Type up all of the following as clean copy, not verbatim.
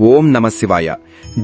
ఓం నమఃశివాయ.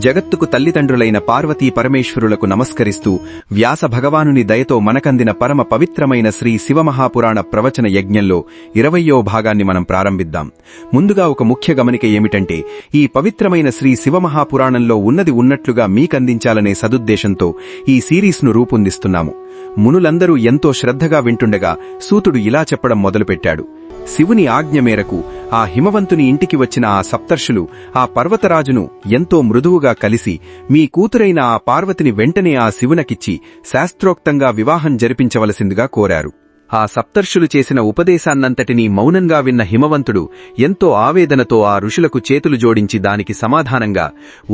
జగత్తుకు తల్లిదండ్రులైన పార్వతీ పరమేశ్వరులకు నమస్కరిస్తూ వ్యాస భగవానుని దయతో మనకందిన పరమ పవిత్రమైన శ్రీ శివమహాపురాణ ప్రవచన యజ్ఞంలో 20వ భాగాన్ని మనం ప్రారంభిద్దాం. ముందుగా ఒక ముఖ్య గమనిక ఏమిటంటే, ఈ పవిత్రమైన శ్రీ శివమహాపురాణంలో ఉన్నది ఉన్నట్లుగా మీకందించాలనే సదుద్దేశంతో ఈ సిరీస్ను రూపొందిస్తున్నాము. మునులందరూ ఎంతో శ్రద్ధగా వింటుండగా సూతుడు ఇలా చెప్పడం మొదలుపెట్టాడు. శివుని ఆజ్ఞ మేరకు ఆ హిమవంతుని ఇంటికి వచ్చిన ఆ సప్తర్షులు ఆ పర్వతరాజును ఎంతో మృదువుగా కలిసి, మీ కూతురైన ఆ పార్వతిని వెంటనే ఆ శివునకిచ్చి శాస్త్రోక్తంగా వివాహం జరిపించవలసిందిగా కోరారు. ఆ సప్తర్షులు చేసిన ఉపదేశాన్నంతటినీ మౌనంగా విన్న హిమవంతుడు ఎంతో ఆవేదనతో ఆ ఋషులకు చేతులు జోడించి దానికి సమాధానంగా,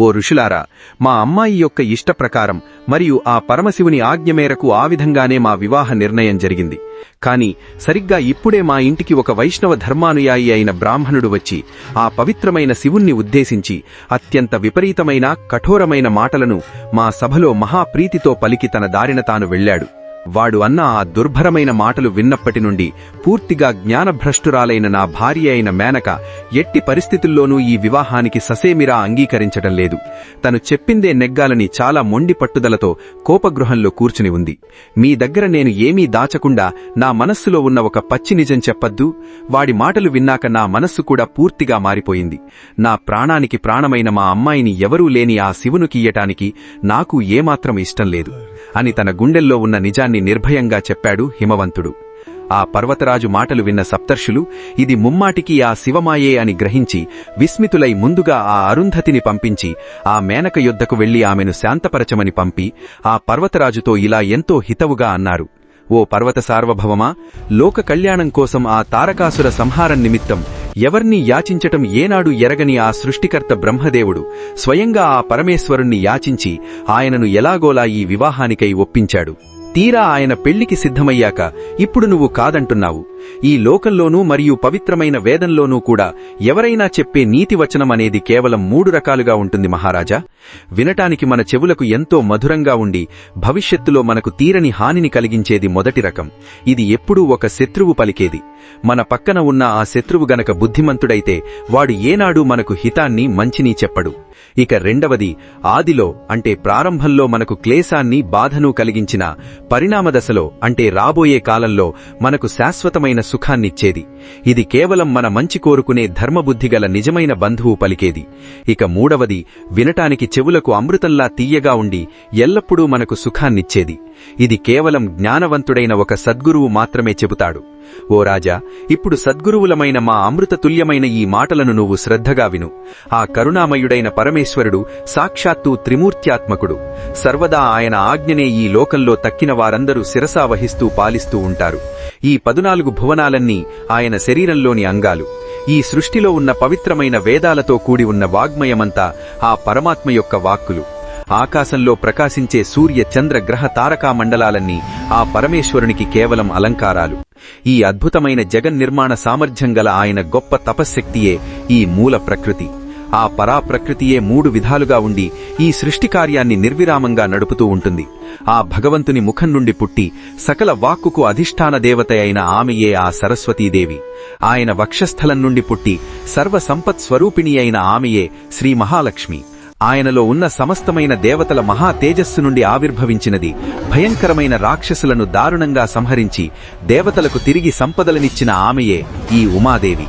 ఓ ఋషులారా, మా అమ్మాయి యొక్క ఇష్టప్రకారం మరియు ఆ పరమశివుని ఆజ్ఞ మేరకు ఆ విధంగానే మా వివాహ నిర్ణయం జరిగింది. కాని సరిగ్గా ఇప్పుడే మా ఇంటికి ఒక వైష్ణవ ధర్మానుయాయి అయిన బ్రాహ్మణుడు వచ్చి ఆ పవిత్రమైన శివుణ్ణి ఉద్దేశించి అత్యంత విపరీతమైన కఠోరమైన మాటలను మా సభలో మహాప్రీతితో పలికి తన దారిన తాను వెళ్లాడు. వాడు అన్న ఆ దుర్భరమైన మాటలు విన్నప్పటి నుండి పూర్తిగా జ్ఞానభ్రష్టురాలైన నా భార్య అయిన మేనక ఎట్టి పరిస్థితుల్లోనూ ఈ వివాహానికి ససేమిరా అంగీకరించడం లేదు. తను చెప్పిందే నెగ్గాలని చాలా మొండి పట్టుదలతో కోపగృహంలో కూర్చుని ఉంది. మీ దగ్గర నేను ఏమీ దాచకుండా నా మనస్సులో ఉన్న ఒక పచ్చి నిజం చెప్పద్దు? వాడి మాటలు విన్నాక నా మనస్సు కూడా పూర్తిగా మారిపోయింది. నా ప్రాణానికి ప్రాణమైన మా అమ్మాయిని ఎవరూ లేని ఆ శివునికియ్యటానికి నాకు ఏమాత్రం ఇష్టం లేదు అని తన గుండెల్లో ఉన్న నిజాన్ని నిర్భయంగా చెప్పాడు హిమవంతుడు. ఆ పర్వతరాజు మాటలు విన్న సప్తర్షులు ఇది ముమ్మాటికి ఆ శివమాయే అని గ్రహించి విస్మితులై ముందుగా ఆ అరుంధతిని పంపించి ఆ మేనక యుద్ధకు వెళ్లి ఆమెను శాంతపరచమని పంపి ఆ పర్వతరాజుతో ఇలా ఎంతో హితవుగా అన్నారు. ఓ పర్వత సార్వభౌమా, లోక కళ్యాణం కోసం ఆ తారకాసుర సంహారం నిమిత్తం ఎవర్నీ యాచించటం ఏనాడు ఎరగని ఆ సృష్టికర్త బ్రహ్మదేవుడు స్వయంగా ఆ పరమేశ్వరుణ్ణి యాచించి ఆయనను ఎలాగోలా ఈ వివాహానికై ఒప్పించాడు. తీరా ఆయన పెళ్లికి సిద్ధమయ్యాక ఇప్పుడు నువ్వు కాదంటున్నావు. ఈ లోకంలోనూ మరియు పవిత్రమైన వేదంలోనూ కూడా ఎవరైనా చెప్పే నీతివచనం అనేది కేవలం 3 రకాలుగా ఉంటుంది మహారాజా. వినటానికి మన చెవులకు ఎంతో మధురంగా ఉండి భవిష్యత్తులో మనకు తీరని హానిని కలిగించేది మొదటి రకం. ఇది ఎప్పుడూ ఒక శత్రువు పలికేది. మన పక్కన ఉన్న ఆ శత్రువు గనక బుద్ధిమంతుడైతే వాడు ఏనాడు మనకు హితాన్ని మంచిని చెప్పడు. ఇక రెండవది ఆదిలో అంటే ప్రారంభంలో మనకు క్లేశాన్ని బాధను కలిగించిన పరిణామదశలో అంటే రాబోయే కాలంలో మనకు శాశ్వతమైన సుఖాన్నిచ్చేది. ఇది కేవలం మన మంచి కోరుకునే ధర్మబుద్ధిగల నిజమైన బంధువు పలికేది. ఇక మూడవది వినటానికి చెవులకు అమృతంలా తీయగా ఉండి ఎల్లప్పుడూ మనకు సుఖాన్నిచ్చేది. ఇది కేవలం జ్ఞానవంతుడైన ఒక సద్గురువు మాత్రమే చెబుతాడు. ఓ రాజా, ఇప్పుడు సద్గురువులమైన మా అమృతతుల్యమైన ఈ మాటలను నువ్వు శ్రద్ధగా విను. ఆ కరుణామయుడైన పరమేశ్వరుడు సాక్షాత్తు త్రిమూర్త్యాత్మకుడు. సర్వదా ఆయన ఆజ్ఞనే ఈ లోకంలో తక్కిన వారందరూ శిరసావహిస్తూ పాలిస్తూ ఉంటారు. ఈ 14 భువనాలన్నీ ఆయన శరీరంలోని అంగాలు. ఈ సృష్టిలో ఉన్న పవిత్రమైన వేదాలతో కూడి ఉన్న వాగ్మయమంతా ఆ పరమాత్మ యొక్క వాక్కులు. ఆకాశంలో ప్రకాశించే సూర్య చంద్ర గ్రహ తారకా మండలాలన్నీ ఆ పరమేశ్వరునికి కేవలం అలంకారాలు. ఈ అద్భుతమైన జగన్నిర్మాణ సామర్థ్యం గల ఆయన గొప్ప తపశ్శక్తియే ఈ మూల ప్రకృతి. ఆ పరాప్రకృతియే 3 విధాలుగా ఉండి ఈ సృష్టి కార్యాన్ని నిర్విరామంగా నడుపుతూ ఉంటుంది. ఆ భగవంతుని ముఖం నుండి పుట్టి సకల వాక్కుకు అధిష్టాన దేవత అయిన ఆమెయే ఆ సరస్వతీదేవి. ఆయన వక్షస్థలం నుండి పుట్టి సర్వ సంపత్ స్వరూపిణి అయిన ఆమెయే శ్రీ మహాలక్ష్మి. ఆయనలో ఉన్న సమస్తమైన దేవతల మహా తేజస్సు నుండి ఆవిర్భవించినది. భయంకరమైన రాక్షసులను దారుణంగా సంహరించి దేవతలకు తిరిగి సంపదలనిచ్చిన ఆమెయే ఈ ఉమాదేవి.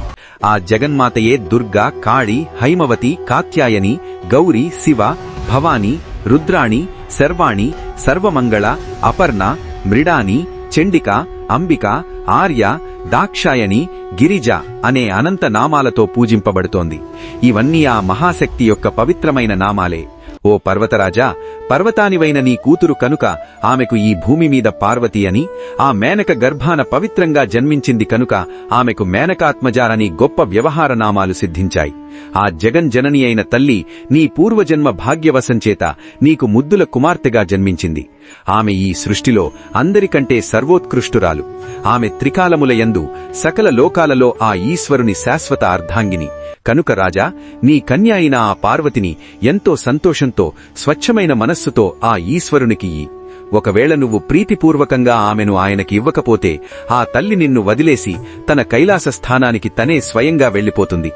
ఆ జగన్మాతయే దుర్గా, కాళీ, హైమవతి, కాత్యాయని, గౌరీ, శివ, భవానీ, రుద్రాణి, శర్వాణి, సర్వమంగళ, అపర్ణ, మృడాని, చండిక, అంబిక, ఆర్య, దాక్షాయని, గిరిజ అనే అనంత నామాలతో పూజింపబడుతోంది. ఇవన్నీ ఆ మహాశక్తి యొక్క పవిత్రమైన నామాలే. ఓ పర్వతరాజా, పర్వతానివైన నీ కూతురు కనుక ఆమెకు ఈ భూమి మీద పార్వతి అని, ఆ మేనక గర్భాన పవిత్రంగా జన్మించింది కనుక ఆమెకు మేనకాత్మజారని గొప్ప వ్యవహార నామాలు సిద్ధించాయి. ఆ జగన్జనని అయిన తల్లి నీ పూర్వజన్మ భాగ్యవశంచేత నీకు ముద్దుల కుమార్తెగా జన్మించింది. ఆమె ఈ సృష్టిలో అందరికంటే సర్వోత్కృష్టురాలు. ఆమె త్రికాలములయందు సకల లోకాలలో ఆ ఈశ్వరుని శాశ్వత అర్ధాంగిని. కనుక రాజా, నీ కన్య అయిన ఆ పార్వతిని ఎంతో సంతోషంతో స్వచ్ఛమైన మనస్సుతో ఆ ఈశ్వరునికియ్యి. ఒకవేళ నువ్వు ప్రీతిపూర్వకంగా ఆమెను ఆయనకి ఇవ్వకపోతే ఆ తల్లి నిన్ను వదిలేసి తన కైలాస స్థానానికి తనే స్వయంగా వెళ్లిపోతుంది.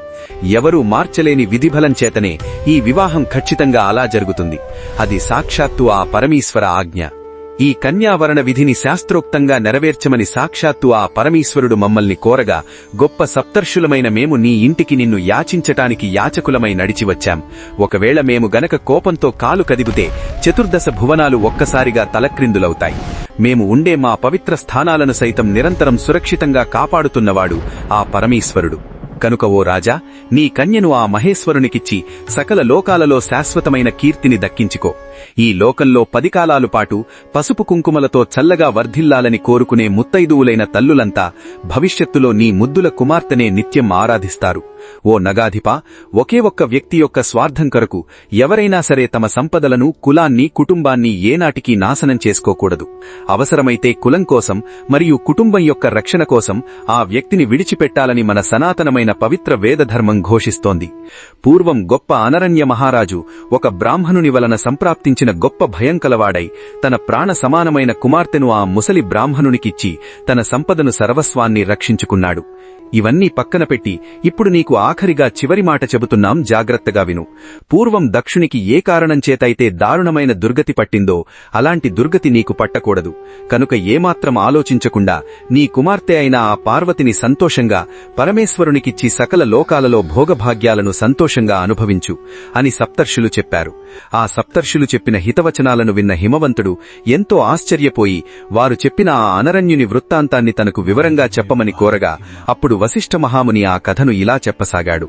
ఎవరూ మార్చలేని విధిబలం చేతనే ఈ వివాహం ఖచ్చితంగా అలా జరుగుతుంది. అది సాక్షాత్తు ఆ పరమేశ్వర ఆజ్ఞ. ఈ కన్యావరణ విధిని శాస్త్రోక్తంగా నెరవేర్చమని సాక్షాత్తు ఆ పరమేశ్వరుడు మమ్మల్ని కోరగా గొప్ప సప్తర్షులమైన మేము నీ ఇంటికి నిన్ను యాచించటానికి యాచకులమై నడిచివచ్చాం. ఒకవేళ మేము గనక కోపంతో కాలు కదిపితే చతుర్దశ భువనాలు ఒక్కసారిగా తలక్రిందులవుతాయి. మేము ఉండే మా పవిత్ర స్థానాలను సైతం నిరంతరం సురక్షితంగా కాపాడుతున్నవాడు ఆ పరమేశ్వరుడు. కనుక ఓ రాజా, నీ కన్యను ఆ మహేశ్వరునికిచ్చి సకల లోకాలలో శాశ్వతమైన కీర్తిని దక్కించుకో. ఈ లోకంలో 10 కాలాలు పాటు పసుపు కుంకుమలతో చల్లగా వర్ధిల్లాలని కోరుకునే ముత్తైదువులైన తల్లులంతా భవిష్యత్తులో నీ ముద్దుల కుమార్తెనే నిత్యం ఆరాధిస్తారు. ఓ నగాధిపా, ఒకే ఒక్క వ్యక్తి యొక్క స్వార్థం కొరకు ఎవరైనా సరే తమ సంపదలను, కులాన్ని, కుటుంబాన్ని ఏనాటికీ నాశనం చేసుకోకూడదు. అవసరమైతే కులం కోసం మరియు కుటుంబం యొక్క రక్షణ కోసం ఆ వ్యక్తిని విడిచిపెట్టాలని మన సనాతనమైన పవిత్ర వేదధర్మం ఘోషిస్తోంది. పూర్వం గొప్ప అనరణ్య మహారాజు ఒక బ్రాహ్మణుని వలన సంప్రాప్తించిన గొప్ప భయం కలవాడై తన ప్రాణ సమానమైన కుమార్తెను ఆ ముసలి బ్రాహ్మణునికిచ్చి తన సంపదను సర్వస్వాన్ని రక్షించుకున్నాడు. ఇవన్నీ పక్కన పెట్టి ఇప్పుడు నీకు ఆఖరిగా చివరి మాట చెబుతున్నాం, జాగ్రత్తగా విను. పూర్వం దక్షునికి ఏ కారణం చేతైతే దారుణమైన దుర్గతి పట్టిందో అలాంటి దుర్గతి నీకు పట్టకూడదు. కనుక ఏమాత్రం ఆలోచించకుండా నీ కుమార్తె అయిన ఆ పార్వతిని సంతోషంగా పరమేశ్వరునికిచ్చి సకల లోకాలలో భోగభాగ్యాలను సంతోషంగా అనుభవించు అని సప్తర్షులు చెప్పారు. ఆ సప్తర్షులు చెప్పిన హితవచనాలను విన్న హిమవంతుడు ఎంతో ఆశ్చర్యపోయి వారు చెప్పిన ఆ అనరణ్యుని వృత్తాంతాన్ని తనకు వివరంగా చెప్పమని కోరగా అప్పుడు వశిష్ఠ మహాముని ఆ కథను ఇలా చెప్పసాగాడు.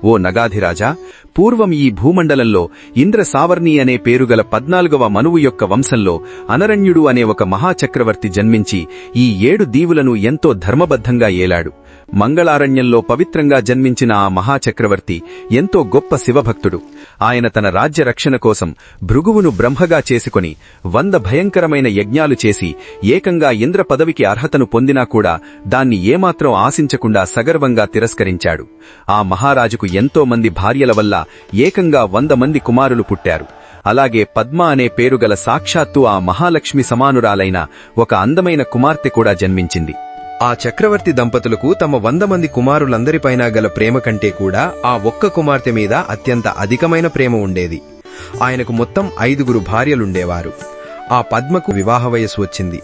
ఓ నగాధిరాజా, పూర్వం ఈ భూమండలంలో ఇంద్ర సావర్ణి అనే పేరుగల 14వ మనువు యొక్క వంశంలో అనరణ్యుడు అనే ఒక మహాచక్రవర్తి జన్మించి ఈ 7 దీవులను ఎంతో ధర్మబద్ధంగా ఏలాడు. మంగళారణ్యంలో పవిత్రంగా జన్మించిన ఆ మహాచక్రవర్తి ఎంతో గొప్ప శివభక్తుడు. ఆయన తన రాజ్య రక్షణ కోసం భృగువును బ్రహ్మగా చేసుకుని 100 భయంకరమైన యజ్ఞాలు చేసి ఏకంగా ఇంద్ర పదవికి అర్హతను పొందినా కూడా దాన్ని ఏమాత్రం ఆశించకుండా సగర్వంగా తిరస్కరించాడు. ఆ మహారాజుకు ఎంతో మంది భార్యల వల్ల ఏకంగా 100 మంది కుమారులు పుట్టారు. అలాగే పద్మ అనే పేరుగల సాక్షాత్తు ఆ మహాలక్ష్మి సమానురాలైన ఒక అందమైన కుమార్తె కూడా జన్మించింది. ఆ చక్రవర్తి దంపతులకు తమ 100 మంది కుమారులందరిపైనా గల ప్రేమ కంటే కూడా ఆ ఒక్క కుమార్తె మీద అత్యంత అధికమైన ప్రేమ ఉండేది. ఆయనకు మొత్తం 5 భార్యలుండేవారు. ఆ పద్మకు వివాహ వయస్సు వచ్చింది.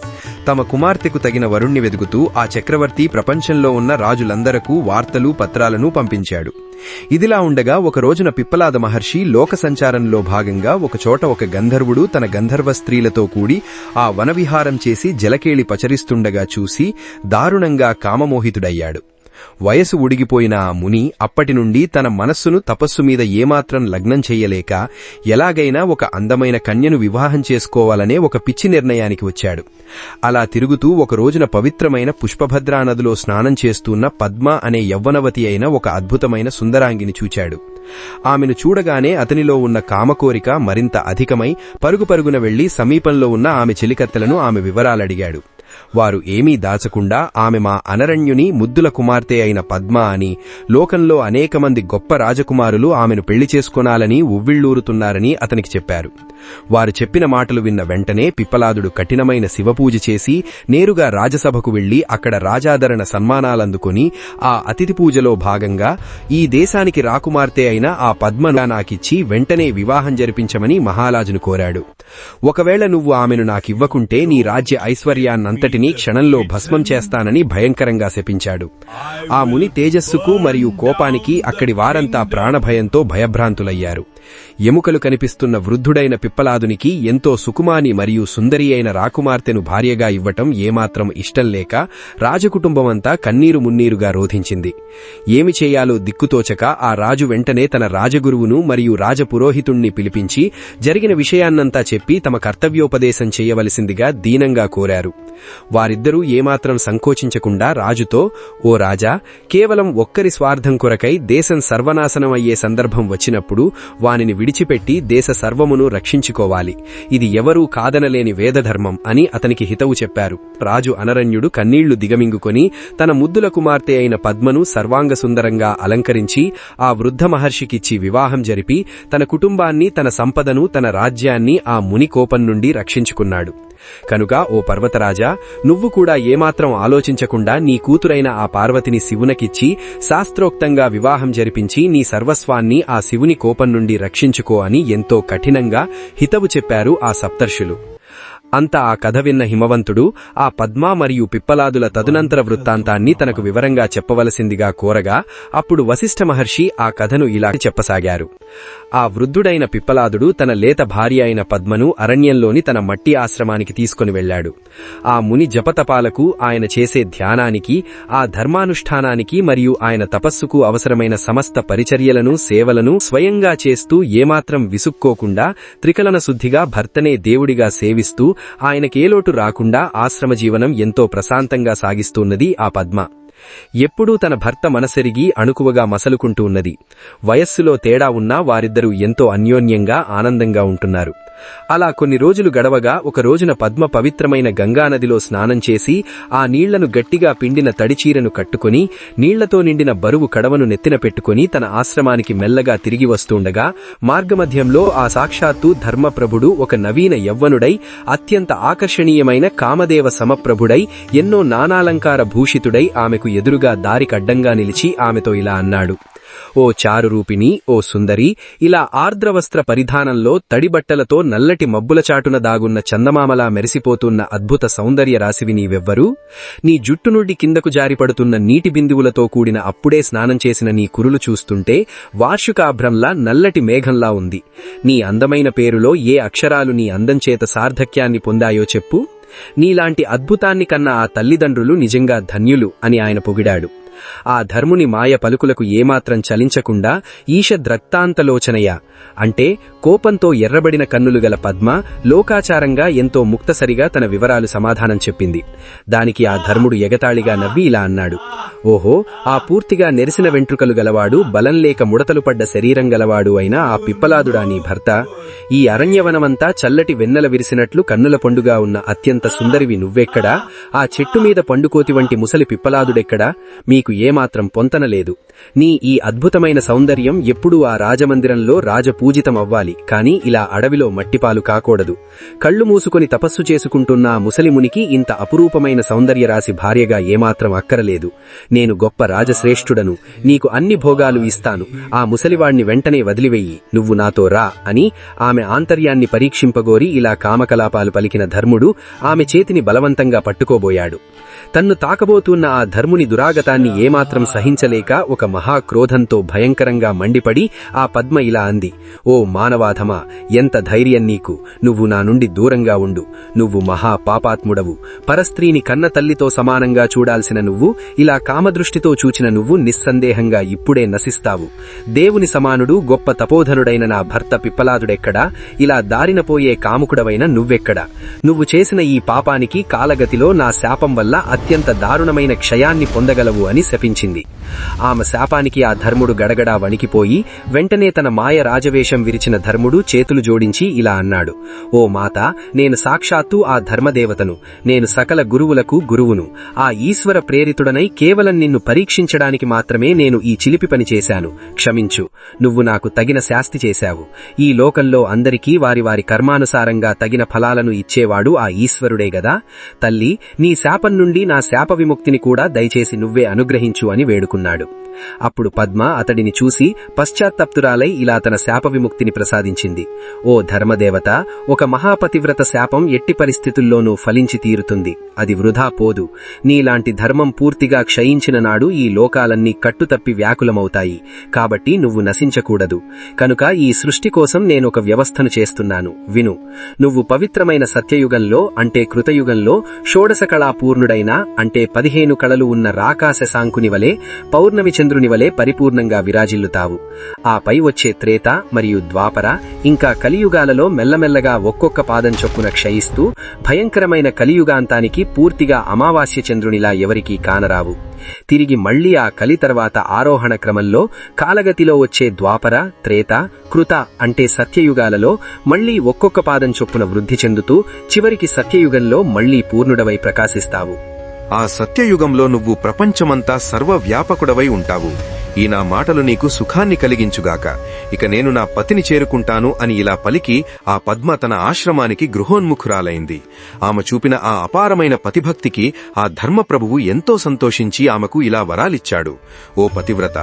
తమ కుమార్తెకు తగిన వరుణ్ణి వెదుకుతూ ఆ చక్రవర్తి ప్రపంచంలో ఉన్న రాజులందరకు వార్తలు, పత్రాలను పంపించాడు. ఇదిలా ఉండగా ఒక రోజున పిప్పలాద మహర్షి లోక సంచారంలో భాగంగా ఒకచోట ఒక గంధర్వుడు తన గంధర్వ స్త్రీలతో కూడి ఆ వనవిహారం చేసి జలకేళి పచరిస్తుండగా చూసి దారుణంగా కామమోహితుడయ్యాడు. వయసు ఉడిగిపోయిన ఆ ముని అప్పటి నుండి తన మనస్సును తపస్సు మీద ఏమాత్రం లగ్నం చెయ్యలేక ఎలాగైనా ఒక అందమైన కన్యను వివాహం చేసుకోవాలనే ఒక పిచ్చి నిర్ణయానికి వచ్చాడు. అలా తిరుగుతూ ఒక రోజున పవిత్రమైన పుష్పభద్రా నదిలో స్నానం చేస్తున్న పద్మ అనే యవ్వనవతి అయిన ఒక అద్భుతమైన సుందరాంగిని చూచాడు. ఆమెను చూడగానే అతనిలో ఉన్న కామకోరిక మరింత అధికమై పరుగుపరుగున వెళ్లి సమీపంలో ఉన్న ఆమె చెలికత్తెలను ఆమె వివరాలడిగాడు. వారు ఏమీ దాచకుండా ఆమె మా అనరణ్యుని ముద్దుల కుమార్తె అయిన పద్మ అని, లోకంలో అనేక మంది గొప్ప రాజకుమారులు ఆమెను పెళ్లి చేసుకోనాలని ఉవ్విళ్లూరుతున్నారని అతనికి చెప్పారు. వారు చెప్పిన మాటలు విన్న వెంటనే పిప్పలాదుడు కఠినమైన శివపూజ చేసి నేరుగా రాజసభకు వెళ్లి అక్కడ రాజాదరణ సన్మానాలందుకొని ఆ అతిథి పూజలో భాగంగా ఈ దేశానికి రాకుమార్తె అయిన ఆ పద్మను నాకిచ్చి వెంటనే వివాహం జరిపించమని మహారాజును కోరాడు. ఒకవేళ నువ్వు ఆమెను నాకివ్వకుంటే నీ రాజ్య ఐశ్వర్యాన్నంతటినీ క్షణంలో భస్మం చేస్తానని భయంకరంగా శపించాడు. ఆ ముని తేజస్సుకు మరియు కోపానికి అక్కడి వారంతా ప్రాణభయంతో భయభ్రాంతులయ్యారు. ఎముకలు కనిపిస్తున్న వృద్ధుడైన పిప్పలాదునికి ఎంతో సుకుమాని మరియు సుందరి అయిన రాకుమార్తెను భార్యగా ఇవ్వటం ఏమాత్రం ఇష్టం లేక రాజకుటుంబమంతా కన్నీరు మున్నీరుగా రోధించింది. ఏమి చేయాలో దిక్కుతోచక ఆ రాజు వెంటనే తన రాజగురువును మరియు రాజపురోహితుణ్ణి పిలిపించి జరిగిన విషయాన్నంతా చెప్పి తమ కర్తవ్యోపదేశం చేయవలసిందిగా దీనంగా కోరారు. వారిద్దరూ ఏమాత్రం సంకోచించకుండా రాజుతో, ఓ రాజా, కేవలం ఒక్కరి స్వార్థం కొరకై దేశం సర్వనాశనం అయ్యే సందర్భం వచ్చినప్పుడు వానిని విడిచిపెట్టి దేశ సర్వమును రక్షించుకోవాలి. ఇది ఎవరూ కాదనలేని వేదధర్మం అని అతనికి హితవు చెప్పారు. రాజు అనరణ్యుడు కన్నీళ్లు దిగమింగుకొని తన ముద్దుల కుమార్తె అయిన పద్మను సర్వాంగ సుందరంగా అలంకరించి ఆ వృద్ధ మహర్షికిచ్చి వివాహం జరిపి తన కుటుంబాన్ని, తన సంపదను, తన రాజ్యాన్ని ఆ ముని కోపం నుండి రక్షించుకున్నాడు. కనుక ఓ పర్వతరాజా, నువ్వు కూడా ఏమాత్రం ఆలోచించకుండా నీ కూతురైన ఆ పార్వతిని శివునకిచ్చి శాస్త్రోక్తంగా వివాహం జరిపించి నీ సర్వస్వాన్ని ఆ శివుని కోపం నుండి రక్షించుకో అని ఎంతో కఠినంగా హితవు చెప్పారు ఆ సప్తర్షులు. అంత ఆ కథ విన్న హిమవంతుడు ఆ పద్మ మరియు పిప్పలాదుల తదునంతర వృత్తాంతాన్ని తనకు వివరంగా చెప్పవలసిందిగా కోరగా, అప్పుడు వశిష్ఠ మహర్షి ఆ కథను ఇలా చెప్పసాగారు. ఆ వృద్ధుడైన పిప్పలాదుడు తన లేత భార్య అయిన పద్మను అరణ్యంలోని తన మట్టి ఆశ్రమానికి తీసుకుని వెళ్లాడు. ఆ ముని జపతపాలకు, ఆయన చేసే ధ్యానానికి, ఆ ధర్మానుష్ఠానానికి మరియు ఆయన తపస్సుకు అవసరమైన సమస్త పరిచర్యలను, సేవలను స్వయంగా చేస్తూ ఏమాత్రం విసుక్కోకుండా త్రికలన శుద్ధిగా భర్తనే దేవుడిగా సేవిస్తూ ఆయనకేలోటు రాకుండా ఆశ్రమజీవనం ఎంతో ప్రశాంతంగా సాగిస్తున్నది ఆ పద్మ. ఎప్పుడూ తన భర్త మనసెరిగి అణుకువగా మసలుకుంటూ ఉన్నది. వయస్సులో తేడా ఉన్నా వారిద్దరూ ఎంతో అన్యోన్యంగా ఆనందంగా ఉంటున్నారు. అలా కొన్ని రోజులు గడవగా ఒక రోజున పద్మ పవిత్రమైన గంగానదిలో స్నానం చేసి ఆ నీళ్లను గట్టిగా పిండిన తడిచీరను కట్టుకుని నీళ్లతో నిండిన బరువు కడవను నెత్తిన పెట్టుకుని తన ఆశ్రమానికి మెల్లగా తిరిగి వస్తుండగా మార్గమధ్యంలో ఆ సాక్షాత్తు ధర్మప్రభుడు ఒక నవీన యవ్వనుడై అత్యంత ఆకర్షణీయమైన కామదేవ సమప్రభుడై ఎన్నో నానాలంకార భూషితుడై ఆమెకు ఎదురుగా దారికడ్డంగా నిలిచి ఆమెతో ఇలా అన్నాడు: ఓ చారురూపిణి, ఓ సుందరి, ఇలా ఆర్ద్రవస్త్ర పరిధానంలో తడిబట్టలతో నల్లటి మబ్బుల చాటున దాగున్న చందమామలా మెరిసిపోతున్న అద్భుత సౌందర్య రాశివి నీవెవ్వరూ? నీ జుట్టు నుండి కిందకు జారిపడుతున్న నీటి బిందువులతో కూడిన అప్పుడే స్నానం చేసిన నీ కురులు చూస్తుంటే వార్షికాభ్రంలా నల్లటి మేఘంలా ఉంది. నీ అందమైన పేరులో ఏ అక్షరాలు నీ అందంచేత సార్థక్యాన్ని పొందాయో చెప్పు. నీలాంటి అద్భుతాన్ని కన్నా ఆ తల్లిదండ్రులు నిజంగా ధన్యులు అని ఆయన పొగిడాడు. ఆ ధర్ముని మాయ పలుకులకు ఏమాత్రం చలించకుండా ఈషద్రక్తాంతలోచనయ అంటే కోపంతో ఎర్రబడిన కన్నులు గల పద్మ లోకాచారంగా ఎంతో ముక్తసరిగా తన వివరాలు సమాధానం చెప్పింది. దానికి ఆ ధర్ముడు ఎగతాళిగా నవ్వి ఇలా అన్నాడు: ఓహో, ఆ పూర్తిగా నెరిసిన వెంట్రుకలు గలవాడు, బలం లేక ముడతలు పడ్డ శరీరం గలవాడు అయిన ఆ పిప్పలాదుడా నీ భర్త? ఈ అరణ్యవనమంతా చల్లటి వెన్నెల విరిసినట్లు కన్నుల పండుగా ఉన్న అత్యంత సుందరివి నువ్వెక్కడా? ఆ చెట్టు మీద పండుకోతి వంటి ముసలి పిప్పలాదుడెక్కడా? మీకు ఏమాత్రం పొంతనలేదు. నీ ఈ అద్భుతమైన సౌందర్యం ఎప్పుడూ ఆ రాజమందిరంలో రాజపూజితం అవ్వాలి, కాని ఇలా అడవిలో మట్టిపాలు కాకూడదు. కళ్లు మూసుకొని తపస్సు చేసుకుంటున్న ఆ ముసలిమునికి ఇంత అపురూపమైన సౌందర్యరాశి భార్యగా ఏమాత్రం అక్కరలేదు. నేను గొప్ప రాజశ్రేష్ఠుడను, నీకు అన్ని భోగాలు ఇస్తాను. ఆ ముసలివాణ్ణి వెంటనే వదిలివెయ్యి, నువ్వు నాతో రా అని ఆమె ఆంతర్యాన్ని పరీక్షింపగోరి ఇలా కామకలాపాలు పలికిన ధర్ముడు ఆమె చేతిని బలవంతంగా పట్టుకోబోయాడు. తన్ను తాకబోతున్న ఆ ధర్ముని దురాగతాన్ని ఏమాత్రం సహించలేక ఒక మహాక్రోధంతో భయంకరంగా మండిపడి ఆ పద్మ ఇలా అంది: ఓ మానవాధమా, ఎంత ధైర్యం నీకు! నువ్వు నా నుండి దూరంగా ఉండు. నువ్వు మహా పాపాత్ముడవు. పరస్త్రీని కన్న తల్లితో సమానంగా చూడాల్సిన నువ్వు ఇలా కామదృష్టితో చూచిన నువ్వు నిస్సందేహంగా ఇప్పుడే నశిస్తావు. దేవుని సమానుడు గొప్ప తపోధనుడైన నా భర్త పిప్పలాదుడెక్కడా? ఇలా దారిన పోయే కాముకుడవైన నువ్వెక్కడా? నువ్వు చేసిన ఈ పాపానికి కాలగతిలో నా శాపం వల్ల అత్యంత దారుణమైన క్షయాన్ని పొందగలవు అని శపించింది. ఆమె శాపానికి ఆ ధర్ముడు గడగడా వణికిపోయి వెంటనే తన మాయ రాజవేషం విరిచిన ధర్ముడు చేతులు జోడించి ఇలా అన్నాడు: ఓ మాత, నేను సాక్షాత్తు ఆ ధర్మదేవతను. నేను సకల గురువులకు గురువును. ఆ ఈశ్వర ప్రేరితుడనై కేవలం నిన్ను పరీక్షించడానికి మాత్రమే నేను ఈ చిలిపి పని చేశాను. క్షమించు. నువ్వు నాకు తగిన శాస్తి చేశావు. ఈ లోకంలో అందరికీ వారి వారి కర్మానుసారంగా తగిన ఫలాలను ఇచ్చేవాడు ఆ ఈశ్వరుడే గదా. తల్లి, నీ శాపం నుండి నా శాప విముక్తిని కూడా దయచేసి నువ్వే అనుగ్రహించు అని వేడుకున్నాడు. అప్పుడు పద్మ అతడిని చూసి పశ్చాత్తప్తురాలై ఇలా తన శాప విముక్తిని ప్రసాదించింది: ఓ ధర్మదేవత, ఒక మహాపతివ్రత శాపం ఎట్టి పరిస్థితుల్లోనూ ఫలించి తీరుతుంది. అది వృధా పోదు. నీలాంటి ధర్మం పూర్తిగా క్షయించిన నాడు ఈ లోకాలన్నీ కట్టుతప్పి వ్యాకులమవుతాయి. కాబట్టి నువ్వు నశించకూడదు. కనుక ఈ సృష్టి కోసం నేనొక వ్యవస్థను చేస్తున్నాను, విను. నువ్వు పవిత్రమైన సత్యయుగంలో అంటే కృతయుగంలో షోడశ కళాపూర్ణుడైన అంటే 15 కళలు ఉన్న రాకాశ శాంకుని వలె, పౌర్ణమి చంద్రుని వలె పరిపూర్ణంగా విరాజిల్లుతావు. ఆపై వచ్చే త్రేత మరియు ద్వాపర ఇంకా కలియుగాలలో మెల్లమెల్లగా ఒక్కొక్క పాదం చొప్పున క్షయిస్తూ భయంకరమైన కలియుగాంతానికి పూర్తిగా అమావాస్య చంద్రునిలా ఎవరికీ కానరావు. తిరిగి మళ్లీ ఆ కలి తర్వాత ఆరోహణ క్రమంలో కాలగతిలో వచ్చే ద్వాపర, త్రేత, కృత అంటే సత్యయుగాలలో మళ్లీ ఒక్కొక్క పాదం చొప్పున వృద్ధి చెందుతూ చివరికి సత్యయుగంలో మళ్లీ పూర్ణుడవై ప్రకాశిస్తావు. ఆ సత్యయుగంలో నువ్వు ప్రపంచమంతా సర్వవ్యాపకుడవై ఉంటావు. ఈ నా మాటలు నీకు సుఖాన్ని కలిగించుగాక. ఇక నేను నా పతిని చేరుకుంటాను అని ఇలా పలికి ఆ పద్మ తన ఆశ్రమానికి గృహోన్ముఖురాలైంది. ఆమె చూపిన ఆ అపారమైన పతిభక్తికి ఆ ధర్మప్రభువు ఎంతో సంతోషించి ఆమెకు ఇలా వరాలిచ్చాడు. ఓ పతివ్రత,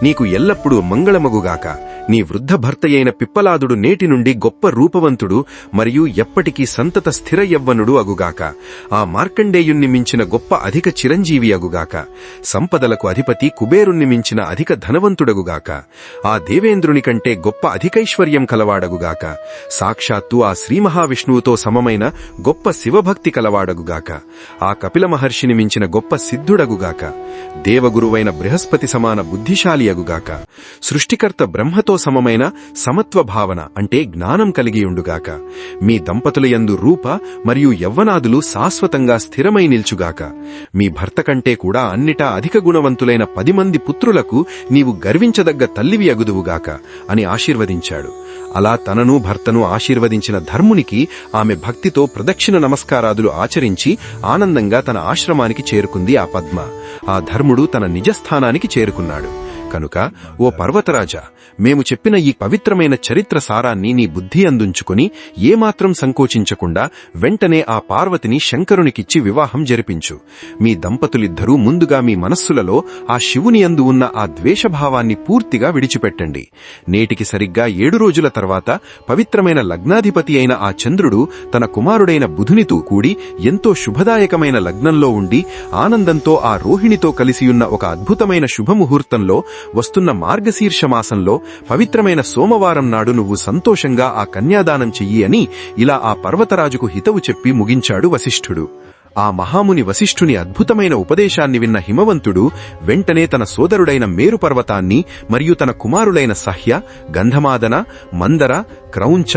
నీకు ఎల్లప్పుడూ మంగళమగుగాక. నీ వృద్ధ భర్తయైన పిప్పలాదుడు నేటి నుండి గొప్ప రూపవంతుడు మరియు ఎప్పటికీ సంతత స్థిర యవ్వనుడు అగుగాక. ఆ మార్కండేయుణ్ణి మించిన గొప్ప అధిక చిరంజీవి అగుగాక. సంపదలకు అధిపతి కుబేరుణ్ణి మించిన అధిక ధనవంతుడగుగాక. ఆ దేవేంద్రుని కంటే గొప్ప అధికైశ్వర్యం కలవాడగుగాక. సాక్షాత్తు ఆ శ్రీ మహావిష్ణువుతో సమమైన గొప్ప శివభక్తి కలవాడగుగాక. ఆ కపిల మహర్షిని మించిన గొప్ప సిద్ధుడగుగాక. దేవగురువైన బృహస్పతి సమాన బుద్ధిశాలి అగుగాక. సృష్టికర్త బ్రహ్మతో సమమైన సమత్వ భావన అంటే జ్ఞానం కలిగియుండుగాక. మీ దంపతుల యందు రూప మరియు యవ్వనాదులు శాశ్వతంగా స్థిరమై నిల్చుగాక. మీ భర్త కంటే కూడా అన్నిటా అధిక గుణవంతులైన 10 మంది పుత్రులకు నీవు గర్వించదగ్గ తల్లివి అగుదువుగాక అని ఆశీర్వదించాడు. అలా తనను భర్తను ఆశీర్వదించిన ధర్మునికి ఆమె భక్తితో ప్రదక్షిణ నమస్కారాదులు ఆచరించి ఆనందంగా తన ఆశ్రమానికి చేరుకుంది ఆ పద్మ. ఆ ధర్ముడు తన నిజస్థానానికి చేరుకున్నాడు. కనుక ఓ పర్వతరాజా, మేము చెప్పిన ఈ పవిత్రమైన చరిత్ర సారాన్ని నీ బుద్ధి అందుంచుకుని ఏమాత్రం సంకోచించకుండా వెంటనే ఆ పార్వతిని శంకరునికిచ్చి వివాహం జరిపించు. మీ దంపతులిద్దరూ ముందుగా మీ మనస్సులలో ఆ శివుని యందు ఉన్న ఆ ద్వేషభావాన్ని పూర్తిగా విడిచిపెట్టండి. నేటికి సరిగ్గా 7 రోజుల తర్వాత పవిత్రమైన లగ్నాధిపతి అయిన ఆ చంద్రుడు తన కుమారుడైన బుధునితో కూడి ఎంతో శుభదాయకమైన లగ్నంలో ఉండి ఆనందంతో ఆ రోహిణితో కలిసియున్న ఒక అద్భుతమైన శుభముహూర్తంలో వస్తున్న మార్గశీర్ష మాసంలో పవిత్రమైన సోమవారం నాడు నువ్వు సంతోషంగా ఆ కన్యాదానం చెయ్యి అని ఇలా ఆ పర్వతరాజుకు హితవు చెప్పి ముగించాడు వశిష్ఠుడు. ఆ మహాముని వశిష్ఠుని అద్భుతమైన ఉపదేశాన్ని విన్న హిమవంతుడు వెంటనే తన సోదరుడైన మేరు పర్వతాన్ని మరియు తన కుమారులైన సహ్య, గంధమాదన, మందర, క్రౌంచ,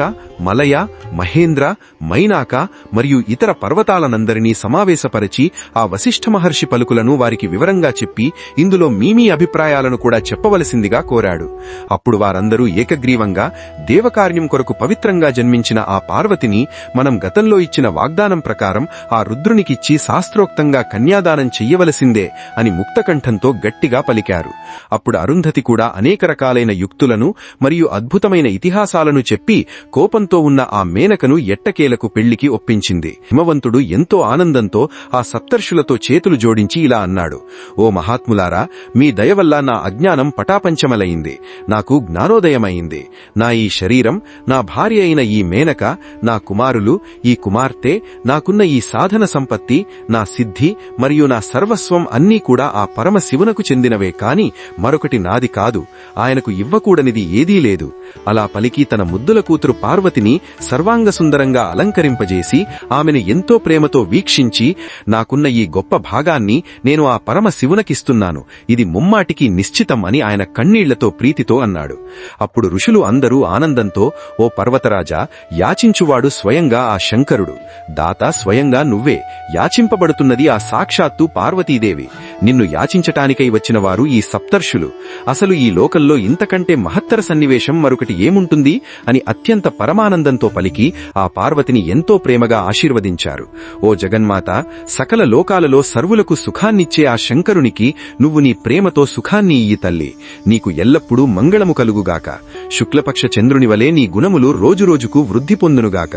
మలయ, మహేంద్ర, మైనాక మరియు ఇతర పర్వతాలనందరినీ సమావేశపరచి ఆ వశిష్ఠ మహర్షి పలుకులను వారికి వివరంగా చెప్పి ఇందులో మీ అభిప్రాయాలను కూడా చెప్పవలసిందిగా కోరాడు. అప్పుడు వారందరూ ఏకగ్రీవంగా దేవకార్యం కొరకు పవిత్రంగా జన్మించిన ఆ పార్వతిని మనం గతంలో ఇచ్చిన వాగ్దానం ప్రకారం ఆ రుద్రునికిచ్చి శాస్త్రోక్తంగా కన్యాదానం చెయ్యవలసిందే అని ముక్తకంఠంతో గట్టిగా పలికారు. అప్పుడు అరుంధతి కూడా అనేక రకాలైన యుక్తులను మరియు అద్భుతమైన ఇతిహాసాలను చెప్పి కోపంతో ఉన్న ఆ మేనకను ఎట్టకేలకు పెళ్లికి ఒప్పించింది. హిమవంతుడు ఎంతో ఆనందంతో ఆ సప్తర్షులతో చేతులు జోడించి ఇలా అన్నాడు: ఓ మహాత్ములారా, మీ దయవల్ల నా అజ్ఞానం పటాపంచమలయింది. నాకు జ్ఞానోదయమైంది. నా ఈ శరీరం, నా భార్య అయిన ఈ మేనక, నా కుమారులు, ఈ కుమార్తె, నాకున్న ఈ సాధన సంపత్తి, నా సిద్ధి మరియు నా సర్వస్వం అన్నీ కూడా ఆ పరమశివునకు చెందినవే కాని మరొకటి నాది కాదు. ఆయనకు ఇవ్వకూడనిది ఏదీ లేదు. అలా పలికి తన ముద్దుల కూతురు పార్వతిని సర్వాంగ సుందరంగా అలంకరింపజేసి ఆమెను ఎంతో ప్రేమతో వీక్షించి, నాకున్న ఈ గొప్ప భాగాన్ని నేను ఆ పరమశివునకిస్తున్నాను, ఇది ముమ్మాటికి నిశ్చితం అని ఆయన కన్నీళ్లతో ప్రీతితో అన్నాడు. అప్పుడు ఋషులు అందరూ ఆనందంతో, ఓ పర్వతరాజా, యాచించువాడు స్వయంగా ఆ శంకరుడు, దాత స్వయంగా నువ్వే, యాచింపబడుతున్నది ఆ సాక్షాత్తు పార్వతీదేవి, నిన్ను యాచించటానికై వచ్చిన వారు ఈ సప్తర్షులు. అసలు ఈ లోకంలో ఇంతకంటే మహత్తర సన్నివేశం మరొకటి ఏముంటుంది అని అత్యంత పరమానందంతో పలికి ఆ పార్వతిని ఎంతో ప్రేమగా ఆశీర్వదించారు. ఓ జగన్మాత, సకల లోకాలలో సర్వులకు సుఖాన్నిచ్చే ఆ శంకరునికి నువ్వు నీ ప్రేమతో సుఖాన్ని ఇయ్యి తల్లి. నీకు ఎల్లప్పుడూ మంగళము కలుగుగాక. శుక్లపక్ష చంద్రుని వలె నీ గుణములు రోజురోజుకు వృద్ధి పొందునుగాక.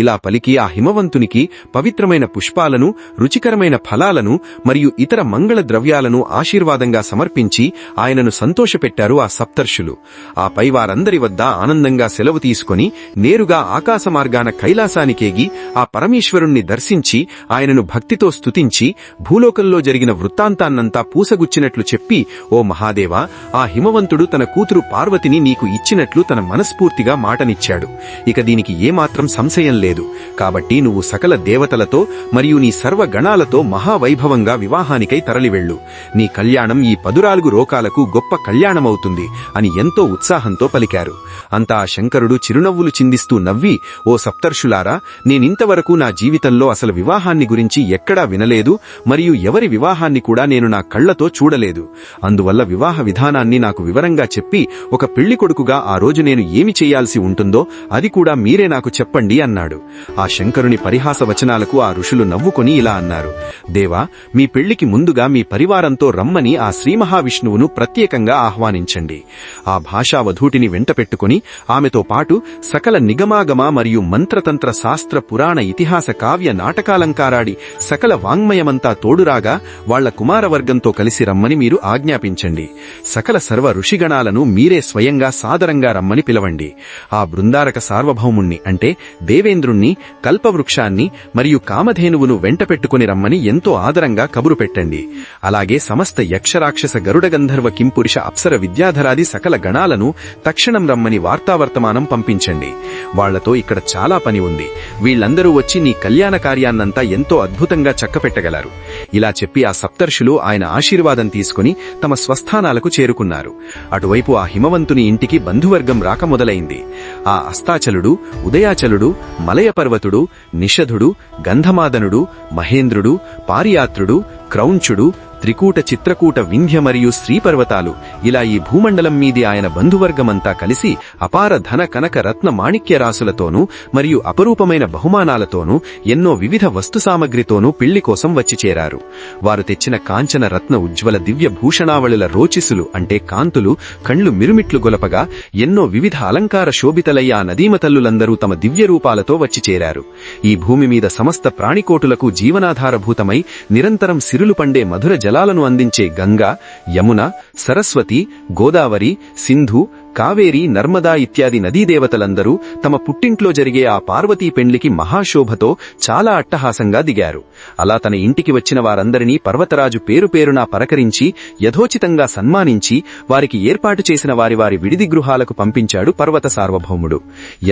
ఇలా పలికి ఆ హిమవంతునికి పవిత్రమైన పుష్పాలను, రుచికరమైన ఫలాలను మరియు ఇతర మంగళ ద్రవ్యాలను ఆశీర్వాదంగా సమర్పించి ఆయనను సంతోషపెట్టారు ఆ సప్తర్షులు. ఆపై వారందరి వద్ద ఆనందంగా సెలవు తీసుకుని నేరుగా ఆకాశ మార్గాన కైలాసానికేగి ఆ పరమేశ్వరుణ్ణి దర్శించి ఆయనను భక్తితో స్తుతించి భూలోకంలో జరిగిన వృత్తాంతాన్నంతా పూసగుచ్చినట్లు చెప్పి, ఓ మహాదేవా, ఆ హిమవంతుడు తన కూతురు పార్వతిని నీకు ఇచ్చినట్లు తన మనస్ఫూర్తిగా మాటనిచ్చాడు. ఇక దీనికి ఏమాత్రం సంశయం లేదు. కాబట్టి నువ్వు సకల దేవతలతో మరియు నీ సర్వగణాలతో మహావైభవంగా వివాహానికై తరలివెళ్ళు. నీ కళ్యాణం ఈ 14 లోకాలకు గొప్ప కళ్యాణమవుతుంది అని ఎంతో ఉత్సాహంతో పలికారు. అంతా ఆ శంకరుడు చిరునవ్వులు చిందిస్తూ నవ్వి, ఓ సప్తర్షులారా, నేనింతవరకు నా జీవితంలో అసలు వివాహాన్ని గురించి ఎక్కడా వినలేదు మరియు ఎవరి వివాహాన్ని కూడా నేను నా కళ్లతో చూడలేదు. అందువల్ల వివాహ విధానాన్ని నాకు వివరంగా చెప్పి ఒక పెళ్లికొడుకుగా ఆ రోజు నేను ఏమి చేయాల్సి ఉంటుందో అది కూడా మీరే నాకు చెప్పండి అన్నాడు. ఆ శంకరుని పరిహాస వచనాలకు ఆ ఋషులు నవ్వు నవ్వుకొని ఇలా అన్నారు, దేవా, మీ పెళ్లికి ముందుగా మీ పరివారంతో రమ్మని ఆ శ్రీ మహావిష్ణువును ప్రత్యేకంగా ఆహ్వానించండి. ఆ భాషావధూటిని వెంటపెట్టుకుని ఆమెతో పాటు సకల నిగమాగమ మరియు మంత్రతంత్ర శాస్త్ర పురాణ ఇతిహాస కావ్య నాటకాలంకారాడి సకల వాంగ్మయమంతా తోడురాగా వాళ్ల కుమారవర్గంతో కలిసి రమ్మని మీరు ఆజ్ఞాపించండి. సకల సర్వ ఋషిగణాలను మీరే స్వయంగా సాదరంగా రమ్మని పిలవండి. ఆ బృందారక సార్వభౌముణ్ణి అంటే దేవేంద్రుణ్ణి, కల్పవృక్షాన్ని మరియు కామధేనువును వెంటపెట్టుకుని రమ్మని ఎంతో ఆదరంగా కబురు పెట్టండి. అలాగే సమస్త యక్షరాక్షస గరుడ గంధర్వ కింపురుష అప్సర విద్యాధరాది సకల గణాలను తక్షణం రమ్మని వార్తావర్తమానం పంపించండి. వాళ్లతో ఇక్కడ చాలా పని ఉంది. వీళ్లందరూ వచ్చి నీ కళ్యాణ కార్యాన్నంతా ఎంతో అద్భుతంగా చక్కపెట్టగలరు. ఇలా చెప్పి ఆ సప్తర్షులు ఆయన ఆశీర్వాదం తీసుకుని తమ స్వస్థానాలకు చేరుకున్నారు. అటువైపు ఆ హిమవంతుని ఇంటికి బంధువర్గం రాక మొదలైంది. ఆ అస్తాచలుడు, ఉదయాచలుడు, మలయపర్వతుడు, నిషధుడు, గంధమాదనుడు, మహేంద్రుడు, పారియాత్రుడు, క్రౌంచుడు, త్రికూట, చిత్రకూట, వింధ్య మరియు శ్రీపర్వతాలు ఇలా ఈ భూమండలం మీది ఆయన బంధువర్గమంతా కలిసి అపార ధన కనక రత్న మాణిక్య రాసులతోనూ మరియు అపరూపమైన బహుమానాలతోనూ ఎన్నో వివిధ వస్తు సామగ్రితోనూ పెళ్లి కోసం వచ్చి చేరారు. వారు తెచ్చిన కాంచన రత్న ఉజ్వల దివ్య భూషణావళుల రోచిసులు అంటే కాంతులు కళ్లు మిరుమిట్లు గొలపగా ఎన్నో వివిధ అలంకార శోభితలయ్య ఆ నదీమతల్లులందరూ తమ దివ్య రూపాలతో వచ్చి చేరారు. ఈ భూమి మీద సమస్త ప్రాణికోటులకు జీవనాధారభూతమై నిరంతరం సిరులు పండే మధుర జలాలను అందించే గంగా, యమున, సరస్వతి, గోదావరి, సింధు, కావేరి, నర్మదా ఇత్యాది నదీదేవతలందరూ తమ పుట్టింట్లో జరిగే ఆ పార్వతీ పెండ్లికి మహాశోభతో చాలా అట్టహాసంగా దిగారు. అలా తన ఇంటికి వచ్చిన వారందరినీ పర్వతరాజు పేరు పేరునా పరకరించి యథోచితంగా సన్మానించి వారికి ఏర్పాటు చేసిన వారి వారి విడిది గృహాలకు పంపించాడు పర్వత సార్వభౌముడు.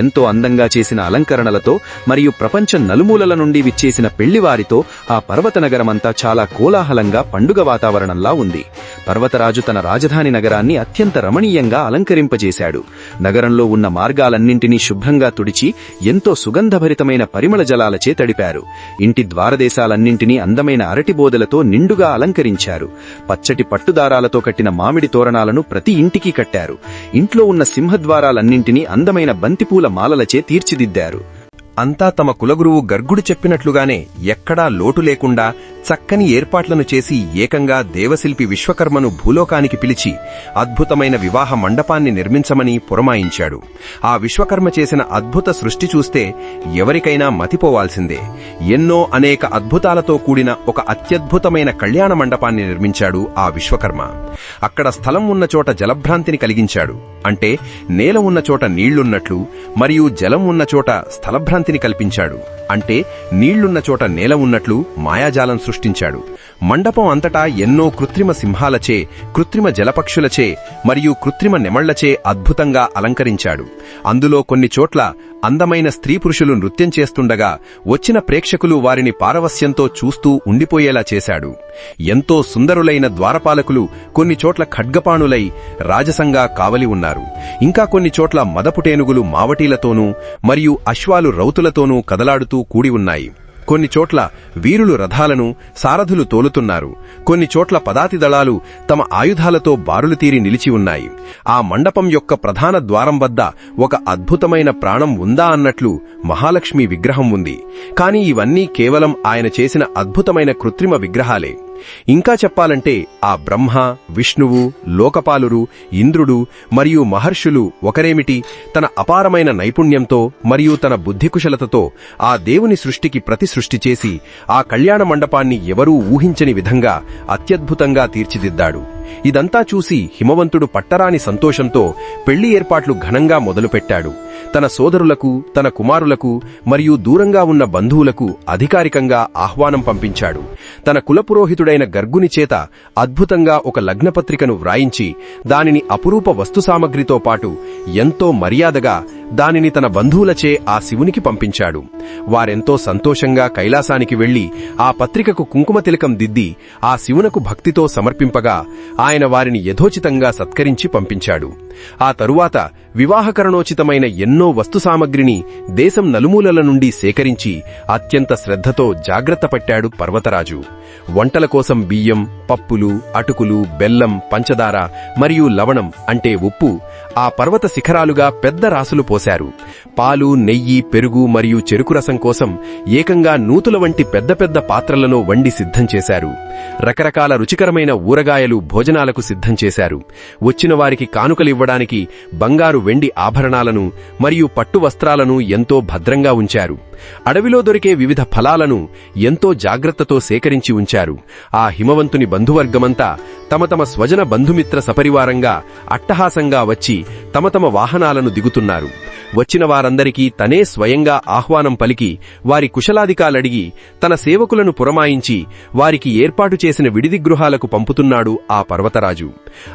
ఎంతో అందంగా చేసిన అలంకరణలతో మరియు ప్రపంచం నలుమూలల నుండి విచ్చేసిన పెళ్లివారితో ఆ పర్వత నగరమంతా చాలా కోలాహలంగా పండుగ వాతావరణంలా ఉంది. పర్వతరాజు తన రాజధాని నగరాన్ని అత్యంత రమణీయంగా అలంకరింపజేశాడు. నగరంలో ఉన్న మార్గాలన్నింటినీ శుభ్రంగా తుడిచి ఎంతో సుగంధభరితమైన పరిమళ జలాలచే తడిపారు. ఇంటి ద్వారదేశాలన్నింటినీ అందమైన అరటిబోదలతో నిండుగా అలంకరించారు. పచ్చటి పట్టుదారాలతో కట్టిన మామిడి తోరణాలను ప్రతి ఇంటికి కట్టారు. ఇంట్లో ఉన్న సింహద్వారాలన్నింటినీ అందమైన బంతిపూల మాలలచే తీర్చిదిద్దారు. అంతా తమ కులగురువు గర్గుడు చెప్పినట్లుగానే ఎక్కడా లోటు లేకుండా చక్కని ఏర్పాట్లను చేసి ఏకంగా దేవశిల్పి విశ్వకర్మను భూలోకానికి పిలిచి అద్భుతమైన వివాహ మండపాన్ని నిర్మించమని పురమాయించాడు. ఆ విశ్వకర్మ చేసిన అద్భుత సృష్టి చూస్తే ఎవరికైనా మతిపోవాల్సిందే. ఎన్నో అనేక అద్భుతాలతో కూడిన ఒక అత్యద్భుతమైన కళ్యాణ మండపాన్ని నిర్మించాడు ఆ విశ్వకర్మ. అక్కడ స్థలం ఉన్న చోట జలభ్రాంతిని కలిగించాడు. అంటే నేల ఉన్న చోట నీళ్లున్నట్లు మరియు జలం ఉన్న చోట స్థలభ్రాంతిని కల్పించాడు. అంటే నీళ్లున్న చోట నేల ఉన్నట్లు మాయాజాలం సృష్టించాడు. మండపం అంతటా ఎన్నో కృత్రిమ సింహాలచే, కృత్రిమ జలపక్షులచే మరియు కృత్రిమ నెమళ్లచే అద్భుతంగా అలంకరించాడు. అందులో కొన్ని చోట్ల అందమైన స్త్రీ పురుషులు నృత్యం చేస్తుండగా వచ్చిన ప్రేక్షకులు వారిని పారవస్యంతో చూస్తూ ఉండిపోయేలా చేశాడు. ఎంతో సుందరులైన ద్వారపాలకులు కొన్ని చోట్ల ఖడ్గపాణులై రాజసంగా కావలి ఉన్నారు. ఇంకా కొన్ని చోట్ల మదపుటేనుగులు మావటీలతోనూ మరియు అశ్వాలు రౌతులతోనూ కదలాడుతూ కూడి ఉన్నాయి. కొన్ని చోట్ల వీరులు రథాలను, సారథులు తోలుతున్నారు. కొన్ని చోట్ల పదాతి దళాలు తమ ఆయుధాలతో బారులు తీరి నిలిచి ఉన్నాయి. ఆ మండపం యొక్క ప్రధాన ద్వారం వద్ద ఒక అద్భుతమైన ప్రాణం ఉందా అన్నట్లు మహాలక్ష్మి విగ్రహం ఉంది. కాని ఇవన్నీ కేవలం ఆయన చేసిన అద్భుతమైన కృత్రిమ విగ్రహాలే. ఇంకా చెప్పాలంటే ఆ బ్రహ్మ, విష్ణువు, లోకపాలురు, ఇంద్రుడు మరియు మహర్షులు ఒకరేమిటి, తన అపారమైన నైపుణ్యంతో మరియు తన బుద్ధికుశలతతో ఆ దేవుని సృష్టికి ప్రతి సృష్టి చేసి ఆ కళ్యాణ మండపాన్ని ఎవరూ ఊహించని విధంగా అత్యద్భుతంగా తీర్చిదిద్దాడు. ఇదంతా చూసి హిమవంతుడు పట్టరాని సంతోషంతో పెళ్లి ఏర్పాట్లు ఘనంగా మొదలుపెట్టాడు. తన సోదరులకు, తన కుమారులకు మరియు దూరంగా ఉన్న బంధువులకు అధికారికంగా ఆహ్వానం పంపించాడు. తన కులపురోహితుడైన గర్గుని చేత అద్భుతంగా ఒక లగ్నపత్రికను వ్రాయించి దానిని అపురూప వస్తు సామగ్రితో పాటు ఎంతో మర్యాదగా దానిని తన బంధువులచే ఆ శివునికి పంపించాడు. వారెంతో సంతోషంగా కైలాసానికి వెళ్లి ఆ పత్రికకు కుంకుమ తిలకం దిద్ది ఆ శివునకు భక్తితో సమర్పింపగా ఆయన వారిని యథోచితంగా సత్కరించి పంపించాడు. ఆ తరువాత వివాహకరణోచితమైన ఎన్నో వస్తుసామగ్రిని దేశం నలుమూలల నుండి సేకరించి అత్యంత శ్రద్ధతో జాగ్రత్త పట్టాడు పర్వతరాజు. వంటల కోసం బియ్యం, పప్పులు, అటుకులు, బెల్లం, పంచదార మరియు లవణం అంటే ఉప్పు ఆ పర్వత శిఖరాలుగా పెద్ద రాసులు పోశారు. పాలు, నెయ్యి, పెరుగు మరియు చెరుకు రసం కోసం ఏకంగా నూతుల వంటి పెద్ద పెద్ద పాత్రలను వండి సిద్ధం చేశారు. రకరకాల రుచికరమైన ఊరగాయలు భోజనాలకు సిద్ధం చేశారు. వచ్చిన వారికి కానుకలివ్వడానికి బంగారు, వెండి ఆభరణాలను మరియు పట్టు వస్త్రాలను ఎంతో భద్రంగా ఉంచారు. అడవిలో దొరికే వివిధ ఫలాలను ఎంతో జాగ్రత్తతో సేకరించి ఉంచారు. ఆ హిమవంతుని బంధువర్గమంతా తమ తమ స్వజన బంధుమిత్ర సపరివారంగా అట్టహాసంగా వచ్చి తమ తమ వాహనాలను దిగుతున్నారు. వచ్చిన వారందరికీ తనే స్వయంగా ఆహ్వానం పలికి వారి కుశలాదికాలడిగి తన సేవకులను పురమాయించి వారికి ఏర్పాటు చేసిన విడిది గృహాలకు పంపుతున్నాడు ఆ పర్వతరాజు.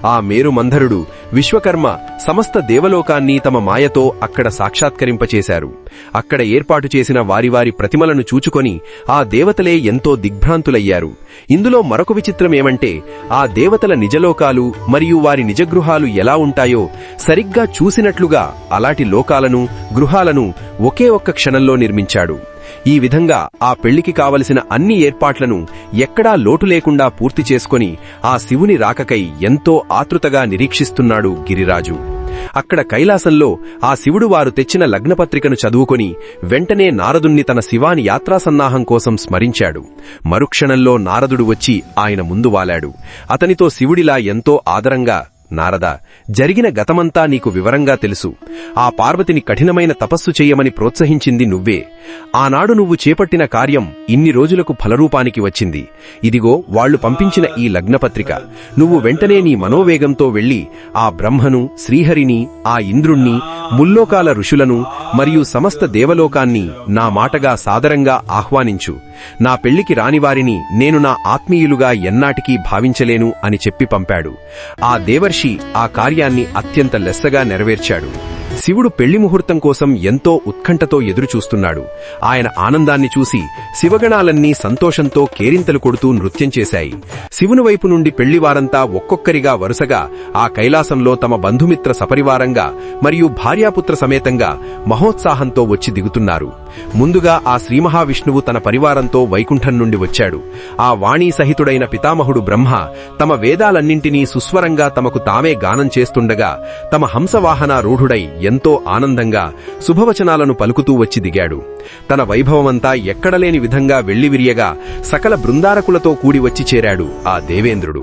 ఆ మేరుమంధరుడు విశ్వకర్మ సమస్త దేవలోకాన్ని తమ మాయతో అక్కడ సాక్షాత్కరింపచేశారు. అక్కడ ఏర్పాటు చేసిన వారి వారి ప్రతిమలను చూచుకొని ఆ దేవతలే ఎంతో దిగ్భ్రాంతులయ్యారు. ఇందులో మరొక విచిత్రమేమంటే ఆ దేవతల నిజలోకాలు మరియు వారి నిజగృహాలు ఎలా ఉంటాయో సరిగ్గా చూసినట్లుగా అలాంటి లోకాలను, గృహాలను ఒకే ఒక్క క్షణంలో నిర్మించాడు. ఈ విధంగా ఆ పెళ్లికి కావలసిన అన్ని ఏర్పాట్లను ఎక్కడా లోటు లేకుండా పూర్తి చేసుకొని ఆ శివుని రాకకై ఎంతో ఆతృతగా నిరీక్షిస్తున్నాడు గిరిరాజు. అక్కడ కైలాసంలో ఆ శివుడు వారు తెచ్చిన లగ్నపత్రికను చదువుకొని వెంటనే నారదుణ్ణి తన శివాని యాత్రాసన్నాహం కోసం స్మరించాడు. మరుక్షణంలో నారదుడు వచ్చి ఆయన ముందు వాలాడు. అతనితో శివుడిలా ఎంతో ఆదరంగా, నారదా, జరిగిన గతమంతా నీకు వివరంగా తెలుసు. ఆ పార్వతిని కఠినమైన తపస్సు చెయ్యమని ప్రోత్సహించింది నువ్వే. ఆనాడు నువ్వు చేపట్టిన కార్యం ఇన్ని రోజులకు ఫలరూపానికి వచ్చింది. ఇదిగో వాళ్లు పంపించిన ఈ లగ్నపత్రిక. నువ్వు వెంటనే నీ మనోవేగంతో వెళ్లి ఆ బ్రహ్మను, శ్రీహరిని, ఆ ఇంద్రుణ్ణి, ముల్లోకాల ఋషులను మరియు సమస్త దేవలోకాన్ని నా మాటగా సాదరంగా ఆహ్వానించు. నా పెళ్లికి రానివారిని నేను నా ఆత్మీయులుగా ఎన్నాటికీ భావించలేను అని చెప్పి పంపాడు. ఆ దేవర్షి ఆ కార్యాన్ని అత్యంత లెస్సగా నెరవేర్చాడు. శివుడు పెళ్లి ముహూర్తం కోసం ఎంతో ఉత్కంఠతో ఎదురుచూస్తున్నాడు. ఆయన ఆనందాన్ని చూసి శివగణాలన్నీ సంతోషంతో కేరింతలు కొడుతూ నృత్యం చేశాయి. శివుని వైపు నుండి పెళ్లివారంతా ఒక్కొక్కరిగా వరుసగా ఆ కైలాసంలో తమ బంధుమిత్ర సపరివారంగా మరియు భార్యాపుత్ర సమేతంగా మహోత్సాహంతో వచ్చి దిగుతున్నారు. ముందుగా ఆ శ్రీమహావిష్ణువు తన పరివారంతో వైకుంఠం నుండి వచ్చాడు. ఆ వాణీ సహితుడైన పితామహుడు బ్రహ్మ తమ వేదాలన్నింటినీ సుస్వరంగా తమకు తామే గానం చేస్తుండగా తమ హంసవాహనారూఢుడై ఎంతో ఆనందంగా శుభవచనాలను పలుకుతూ వచ్చి దిగాడు. తన వైభవమంతా ఎక్కడలేని విధంగా వెళ్లివిరియగా సకల బృందారకులతో కూడి వచ్చి చేరాడు ఆ దేవేంద్రుడు.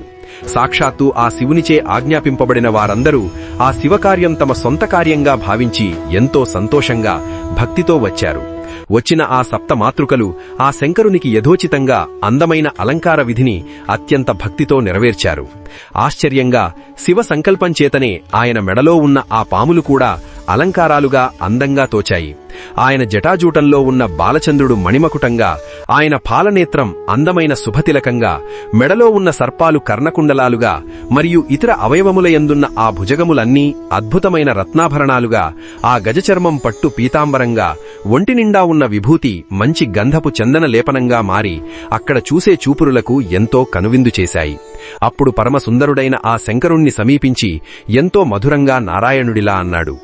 సాక్షాత్తు ఆ శివునిచే ఆజ్ఞాపింపబడిన వారందరూ ఆ శివకార్యం తమ సొంత కార్యంగా భావించి ఎంతో సంతోషంగా, భక్తితో వచ్చారు. వచ్చిన ఆ సప్త మాతృకలు ఆ శంకరునికి యథోచితంగా అందమైన అలంకార విధిని అత్యంత భక్తితో నెరవేర్చారు. ఆశ్చర్యంగా శివ సంకల్పంచేతనే ఆయన మెడలో ఉన్న ఆ పాములు కూడా అలంకారాలుగా అందంగా తోచాయి. ఆయన జటాజూటంలో ఉన్న బాలచంద్రుడు మణిమకుటంగా, ఆయన పాలనేత్రం అందమైన శుభతిలకంగా, మెడలో ఉన్న సర్పాలు కర్ణకుండలాలుగా మరియు ఇతర అవయవములయందున్న ఆ భుజగములన్నీ అద్భుతమైన రత్నాభరణాలుగా, ఆ గజచర్మం పట్టు పీతాంబరంగా, ఒంటినిండా ఉన్న విభూతి మంచి గంధపు చందన లేపనంగా మారి అక్కడ చూసే చూపురులకు ఎంతో కనువిందు చేశాయి. అప్పుడు పరమసుందరుడైన ఆ శంకరుణ్ణి సమీపించి ఎంతో మధురంగా నారాయణుడిలా అన్నాడు: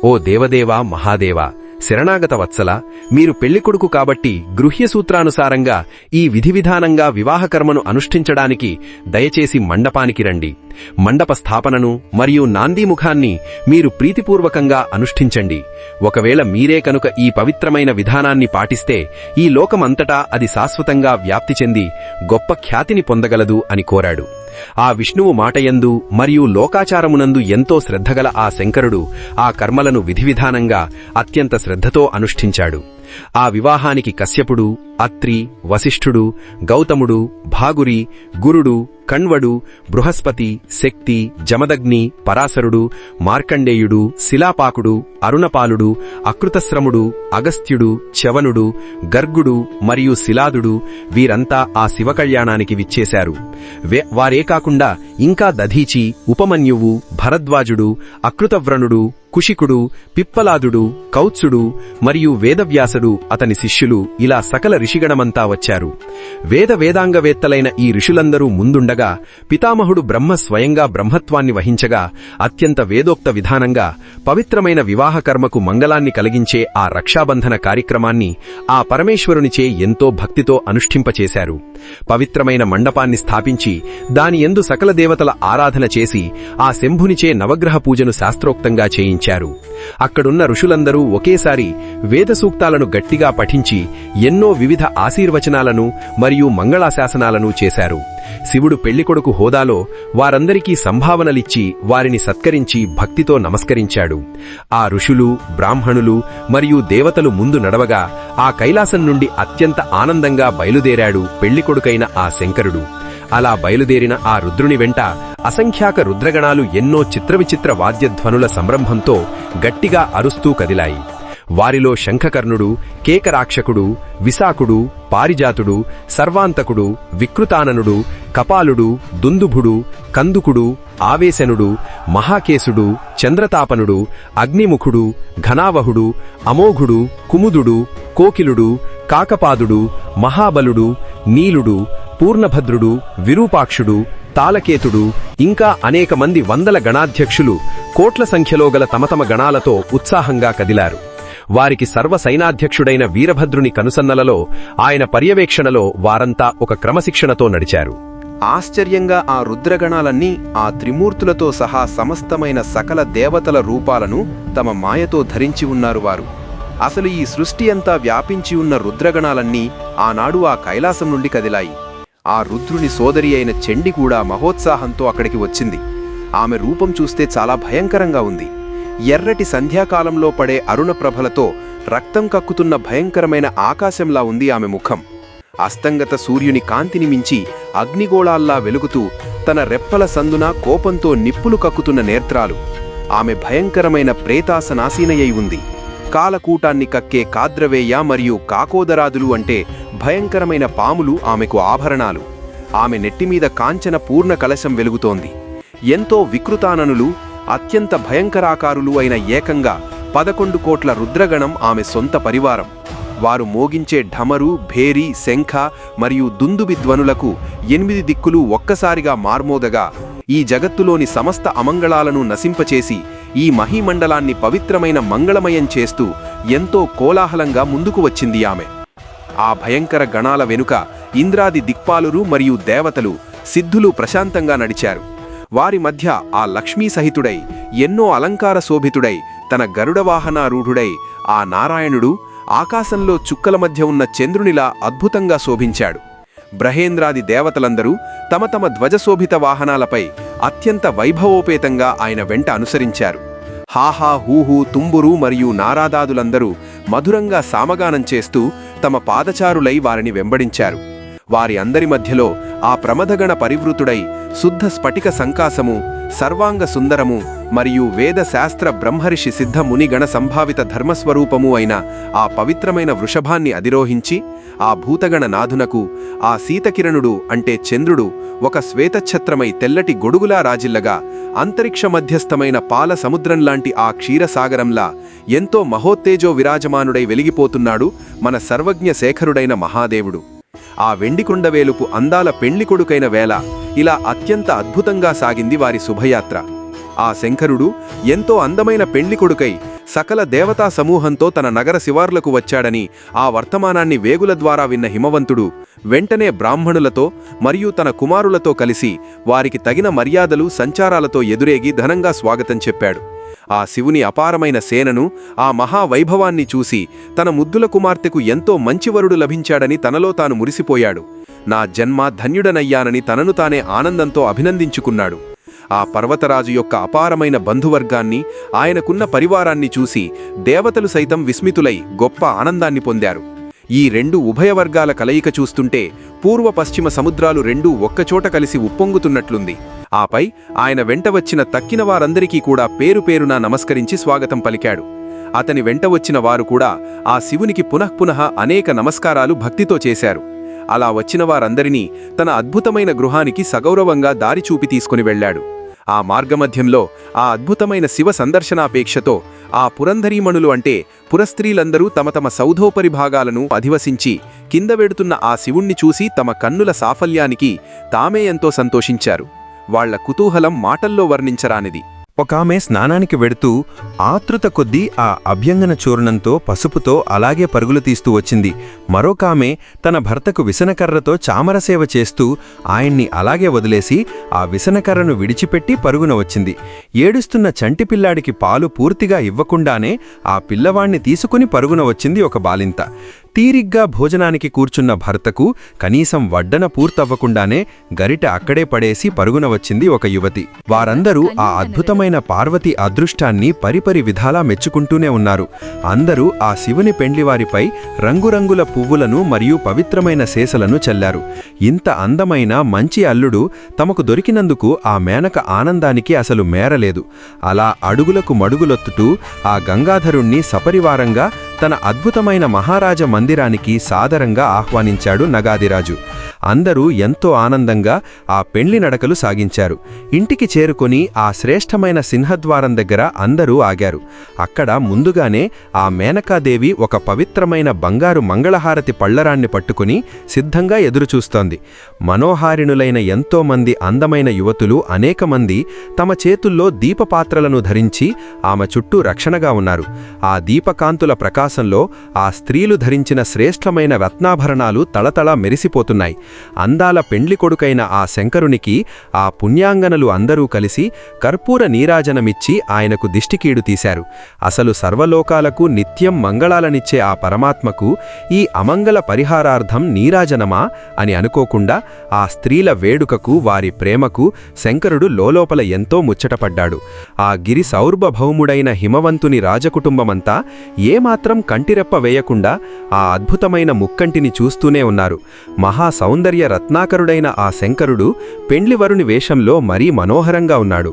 ఓ దేవదేవా, మహాదేవా, శరణాగత వత్సల, మీరు పెళ్లికొడుకు కాబట్టి గృహ్యసూత్రానుసారంగా ఈ విధివిధానంగా వివాహకర్మను అనుష్ఠించడానికి దయచేసి మండపానికి రండి. మండప స్థాపనను మరియు నాందీముఖాన్ని మీరు ప్రీతిపూర్వకంగా అనుష్ఠించండి. ఒకవేళ మీరే కనుక ఈ పవిత్రమైన విధానాన్ని పాటిస్తే ఈ లోకమంతటా అది శాశ్వతంగా వ్యాప్తి చెంది గొప్ప ఖ్యాతిని పొందగలదు అని కోరాడు. ఆ విష్ణువు మాటయందు మరియు లోకాచారమునందు ఎంతో శ్రద్ధగల ఆ శంకరుడు ఆ కర్మలను విధివిధానంగా అత్యంత శ్రద్ధతో అనుష్ఠించాడు. ఆ వివాహానికి కశ్యపుడు, అత్రి, వశిష్ఠుడు, గౌతముడు, భాగురి, గురుడు, కణ్వడు, బృహస్పతి, శక్తి, జమదగ్ని, పరాశరుడు, మార్కండేయుడు, శిలాపాకుడు, అరుణపాలుడు, అకృతశ్రముడు, అగస్త్యుడు, చవనుడు, గర్గుడు మరియు శిలాదుడు వీరంతా ఆ శివకళ్యాణానికి విచ్చేశారు. వారే కాకుండా ఇంకా దధీచి, ఉపమన్యువు, భరద్వాజుడు, అకృతవ్రణుడు, కుశికుడు, పిప్పలాదుడు, కౌత్సుడు మరియు వేదవ్యాసుడు అతని శిష్యులు ఇలా సకల ఋషిగణమంతా వచ్చారు. వేదాంగవేత్తలైన ఈ ఋషులందరూ ముందుండగా పితామహుడు బ్రహ్మ స్వయంగా బ్రహ్మత్వాన్ని వహించగా అత్యంత వేదోక్త విధానంగా పవిత్రమైన వివాహకర్మకు మంగళాన్ని కలిగించే ఆ రక్షాబంధన కార్యక్రమాన్ని ఆ పరమేశ్వరునిచే ఎంతో భక్తితో అనుష్ఠింపచేశారు. పవిత్రమైన మండపాన్ని స్థాపించి దాని యందు సకల దేవతల ఆరాధన చేసి ఆ శంభునిచే నవగ్రహ పూజను శాస్త్రోక్తంగా చేయించారు. అక్కడున్న ఋషులందరూ ఒకేసారి వేదసూక్తాలను గట్టిగా పఠించి ఎన్నో వివిధ ఆశీర్వచనాలను మరియు మంగళాశాసనాలను చేశారు. శివుడు పెళ్లికొడుకు హోదాలో వారందరికీ సంభావనలిచ్చి వారిని సత్కరించి భక్తితో నమస్కరించాడు. ఆ ఋషులు, బ్రాహ్మణులు మరియు దేవతలు ముందు నడవగా ఆ కైలాసం నుండి అత్యంత ఆనందంగా బయలుదేరాడు పెళ్లికొడుకైన ఆ శంకరుడు. అలా బయలుదేరిన ఆ రుద్రుని వెంట అసంఖ్యాక రుద్రగణాలు ఎన్నో చిత్రవిచిత్ర వాద్యధ్వనుల సంరంభంతో గట్టిగా అరుస్తూ కదిలాయి. వారిలో శంఖకర్ణుడు, కేకరాక్షకుడు, విశాఖుడు, పారిజాతుడు, సర్వాంతకుడు, వికృతాననుడు, కపాలుడు, దుందుభుడు, కందుకుడు, ఆవేశనుడు, మహాకేశుడు, చంద్రతాపనుడు, అగ్నిముఖుడు, ఘనావహుడు, అమోఘుడు, కుముదుడు, కోకిలుడు, కాకపాదుడు, మహాబలుడు, నీలుడు, పూర్ణభద్రుడు, విరూపాక్షుడు, తాళకేతుడు, ఇంకా అనేక మంది వందల గణాధ్యక్షులు కోట్ల సంఖ్యలో గల తమ గణాలతో ఉత్సాహంగా కదిలారు. వారికి సర్వసైనాధ్యక్షుడైన వీరభద్రుని కనుసన్నలలో ఆయన పర్యవేక్షణలో వారంతా ఒక క్రమశిక్షణతో నడిచారు. ఆశ్చర్యంగా ఆ రుద్రగణాలన్నీ ఆ త్రిమూర్తులతో సహా సమస్తమైన సకల దేవతల రూపాలను తమ మాయతో ధరించి ఉన్నారు. వారు అసలు ఈ సృష్టి అంతా వ్యాపించి ఉన్న రుద్రగణాలన్నీ ఆనాడు ఆ కైలాసం నుండి కదిలాయి. ఆ రుద్రుని సోదరి అయిన చండి కూడా మహోత్సాహంతో అక్కడికి వచ్చింది. ఆమె రూపం చూస్తే చాలా భయంకరంగా ఉంది. ఎర్రటి సంధ్యాకాలంలో పడే అరుణప్రభలతో రక్తం కక్కుతున్న భయంకరమైన ఆకాశంలా ఉంది ఆమె ముఖం. అస్తంగత సూర్యుని కాంతిని మించి అగ్నిగోళాల్లా వెలుగుతూ తన రెప్పల సందున కోపంతో నిప్పులు కక్కుతున్న నేత్రాలు. ఆమె భయంకరమైన ప్రేతాసనాసీనయై ఉంది. కాలకూటాన్ని కక్కే కాద్రవేయ మరియు కాకోదరాదులు అంటే భయంకరమైన పాములు ఆమెకు ఆభరణాలు. ఆమె నెట్టిమీద కాంచన పూర్ణ కలశం వెలుగుతోంది. ఎంతో వికృతాననులు, అత్యంత భయంకరాకారులు అయిన ఏకంగా 11 కోట్ల రుద్రగణం ఆమె సొంత పరివారం. వారు మోగించే ఢమరు, భేరి, శంఖ మరియు దుందుబి ధ్వనులకు 8 దిక్కులు ఒక్కసారిగా మార్మోదగా ఈ జగత్తులోని సమస్త అమంగళాలను నశింపచేసి ఈ మహీమండలాన్ని పవిత్రమైన మంగళమయం చేస్తూ ఎంతో కోలాహలంగా ముందుకు వచ్చింది ఆమె. ఆ భయంకర గణాల వెనుక ఇంద్రాది దిక్పాలురు మరియు దేవతలు, సిద్ధులు ప్రశాంతంగా నడిచారు. వారి మధ్య ఆ లక్ష్మీ సహితుడై, ఎన్నో అలంకార శోభితుడై, తన గరుడవాహనారూఢుడై ఆ నారాయణుడు ఆకాశంలో చుక్కల మధ్య ఉన్న చంద్రునిలా అద్భుతంగా శోభించాడు. బ్రహేంద్రాది దేవతలందరూ తమ తమ ధ్వజశోభిత వాహనాలపై అత్యంత వైభవోపేతంగా ఆయన వెంట అనుసరించారు. హాహా, హూహూ, తుంబురు మరియు నారాదాదులందరూ మధురంగా సామగానం చేస్తూ తమ పాదచారులై వారిని వెంబడించారు. వారి అందరి మధ్యలో ఆ ప్రమథగణ పరివృతుడై శుద్ధ స్ఫటిక సంకాసము, సర్వాంగ సుందరము మరియు వేద శాస్త్ర బ్రహ్మర్షి సిద్ధ మునిగణ సంభావిత ధర్మస్వరూపము అయిన ఆ పవిత్రమైన వృషభాన్ని అధిరోహించి ఆ భూతగణ నాథునకు ఆ శీతకిరణుడు అంటే చంద్రుడు ఒక శ్వేతఛత్రమై తెల్లటి గొడుగులా రాజిల్లగా అంతరిక్ష మధ్యస్థమైన పాల సముద్రంలాంటి ఆ క్షీరసాగరంలా ఎంతో మహోత్తేజో విరాజమానుడై వెలిగిపోతున్నాడు మన సర్వజ్ఞ శేఖరుడైన మహాదేవుడు. ఆ వెండికొండవేలుపు అందాల పెళ్లికొడుకైన వేళ ఇలా అత్యంత అద్భుతంగా సాగింది వారి శుభయాత్ర. ఆ శంకరుడు ఎంతో అందమైన పెళ్లికొడుకై సకల దేవతా సమూహంతో తన నగర శివార్లకు వచ్చాడని ఆ వర్తమానాన్ని వేగుల ద్వారా విన్న హిమవంతుడు వెంటనే బ్రాహ్మణులతో మరియు తన కుమారులతో కలిసి వారికి తగిన మర్యాదలు సంచారాలతో ఎదురేగి ఘనంగా స్వాగతం చెప్పాడు. ఆ శివుని అపారమైన సేనను, ఆ మహావైభవాన్ని చూసి తన ముద్దుల కుమార్తెకు ఎంతో మంచివరుడు లభించాడని తనలో తాను మురిసిపోయాడు. నా జన్మ ధన్యుడనయ్యానని తనను తానే ఆనందంతో అభినందించుకున్నాడు. ఆ పర్వతరాజు యొక్క అపారమైన బంధువర్గాన్ని, ఆయనకున్న పరివారాన్ని చూసి దేవతలు సైతం విస్మితులై గొప్ప ఆనందాన్ని పొందారు. ఈ రెండు ఉభయవర్గాల కలయిక చూస్తుంటే పూర్వ పశ్చిమ సముద్రాలు రెండూ ఒక్కచోట కలిసి ఉప్పొంగుతున్నట్లుంది. ఆపై ఆయన వెంట వచ్చిన తక్కిన వారందరికీ కూడా పేరు పేరునా నమస్కరించి స్వాగతం పలికాడు. అతని వెంట వచ్చిన వారు కూడా ఆ శివునికి పునఃపునః అనేక నమస్కారాలు భక్తితో చేశారు. అలా వచ్చిన వారందరినీ తన అద్భుతమైన గృహానికి సగౌరవంగా దారి చూపి తీసుకుని వెళ్లాడు. ఆ మార్గమధ్యంలో ఆ అద్భుతమైన శివ సందర్శనాపేక్షతో ఆ పురంధరీమణులు అంటే పురస్త్రీలందరూ తమ తమ సౌధోపరి భాగాలను అధివసించి కింద వెడుతున్న ఆ శివుణ్ణి చూసి తమ కన్నుల సాఫల్యానికి తామే ఎంతో సంతోషించారు. వాళ్ల కుతూహలం మాటల్లో వర్ణించరానిది. ఒకామె స్నానానికి వెడుతూ ఆతృత కొద్దీ ఆ అభ్యంగన చూర్ణంతో పసుపుతో అలాగే పరుగులు తీస్తూ వచ్చింది. మరొకామె తన భర్తకు విసనకర్రతో చామరసేవ చేస్తూ ఆయన్ని అలాగే వదిలేసి ఆ విసనకర్రను విడిచిపెట్టి పరుగున వచ్చింది. ఏడుస్తున్న చంటి పిల్లాడికి పాలు పూర్తిగా ఇవ్వకుండానే ఆ పిల్లవాణ్ణి తీసుకుని పరుగున వచ్చింది ఒక బాలింత. తీరిగ్గా భోజనానికి కూర్చున్న భర్తకు కనీసం వడ్డన పూర్తవ్వకుండానే గరిట అక్కడే పడేసి పరుగున వచ్చింది ఒక యువతి. వారందరూ ఆ అద్భుతమైన పార్వతి అదృష్టాన్ని పరిపరి విధాలా మెచ్చుకుంటూనే ఉన్నారు. అందరూ ఆ శివుని పెండ్లివారిపై రంగురంగుల పువ్వులను మరియు పవిత్రమైన శేషలను చల్లారు. ఇంత అందమైన మంచి అల్లుడు తమకు దొరికినందుకు ఆ మేనక ఆనందానికి అసలు మేరలేదు. అలా అడుగులకు మడుగులొత్తుటూ ఆ గంగాధరుణ్ణి సపరివారంగా తన అద్భుతమైన మహారాజ మందిరానికి సాదరంగా ఆహ్వానించాడు నగాదిరాజు. అందరూ ఎంతో ఆనందంగా ఆ పెండ్లి నడకలు సాగించారు. ఇంటికి చేరుకొని ఆ శ్రేష్టమైన సింహద్వారం దగ్గర అందరూ ఆగారు. అక్కడ ముందుగానే ఆ మేనకాదేవి ఒక పవిత్రమైన బంగారు మంగళహారతి పళ్లరాన్ని పట్టుకుని సిద్ధంగా ఎదురుచూస్తోంది. మనోహారిణులైన ఎంతోమంది అందమైన యువతులు అనేకమంది తమ చేతుల్లో దీపపాత్రలను ధరించి ఆమె చుట్టూ రక్షణగా ఉన్నారు. ఆ దీపకాంతుల ప్రకాశంలో ఆ స్త్రీలు ధరించిన శ్రేష్టమైన రత్నాభరణాలు తళతళ మెరిసిపోతున్నాయి. అందాల పెండ్లి కొడుకైన ఆ శంకరునికి ఆ పుణ్యాంగనలు అందరూ కలిసి కర్పూర నీరాజనమిచ్చి ఆయనకు దిష్టికీడు తీశారు. అసలు సర్వలోకాలకు నిత్యం మంగళాలనిచ్చే ఆ పరమాత్మకు ఈ అమంగళ పరిహారార్థం నీరాజనమా అని అనుకోకుండా ఆ స్త్రీల వేడుకకు వారి ప్రేమకు శంకరుడు లోలోపల ఎంతో ముచ్చటపడ్డాడు. ఆ గిరి సౌర్భభౌముడైన హిమవంతుని రాజకుటుంబమంతా ఏమాత్రం కంటిరెప్ప వేయకుండా ఆ అద్భుతమైన ముక్కంటిని చూస్తూనే ఉన్నారు. మహా సౌందర్య రత్నాకరుడైన ఆ శంకరుడు పెండ్లివరుని వేషంలో మరీ మనోహరంగా ఉన్నాడు.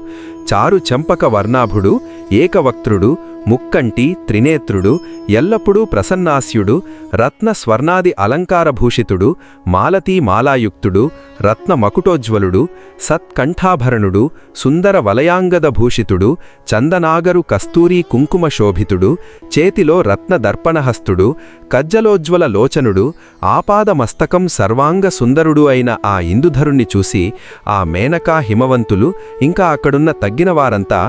చారు చెంపక వర్ణాభుడు, ఏకవక్త్రుడు, ముక్కంటి, త్రినేత్రుడు, ఎల్లప్పుడూ ప్రసన్నాస్యుడు, రత్న స్వర్ణాది అలంకారభూషితుడు, మాలతీ మాలాయుక్తుడు, రత్న మకుటోజ్వలుడు, సత్కంఠాభరణుడు, సుందర వలయాంగద భూషితుడు, చందనాగరు కస్తూరీ కుంకుమ శోభితుడు, చేతిలో రత్న దర్పణహస్తుడు, కజ్జలోజ్వల లోచనుడు, ఆపాదమస్తకం సర్వాంగ సుందరుడు అయిన ఆ ఇందుధరుణ్ణి చూసి ఆ మేనకా హిమవంతులు ఇంకా అక్కడున్న తగ్గిన వారంతా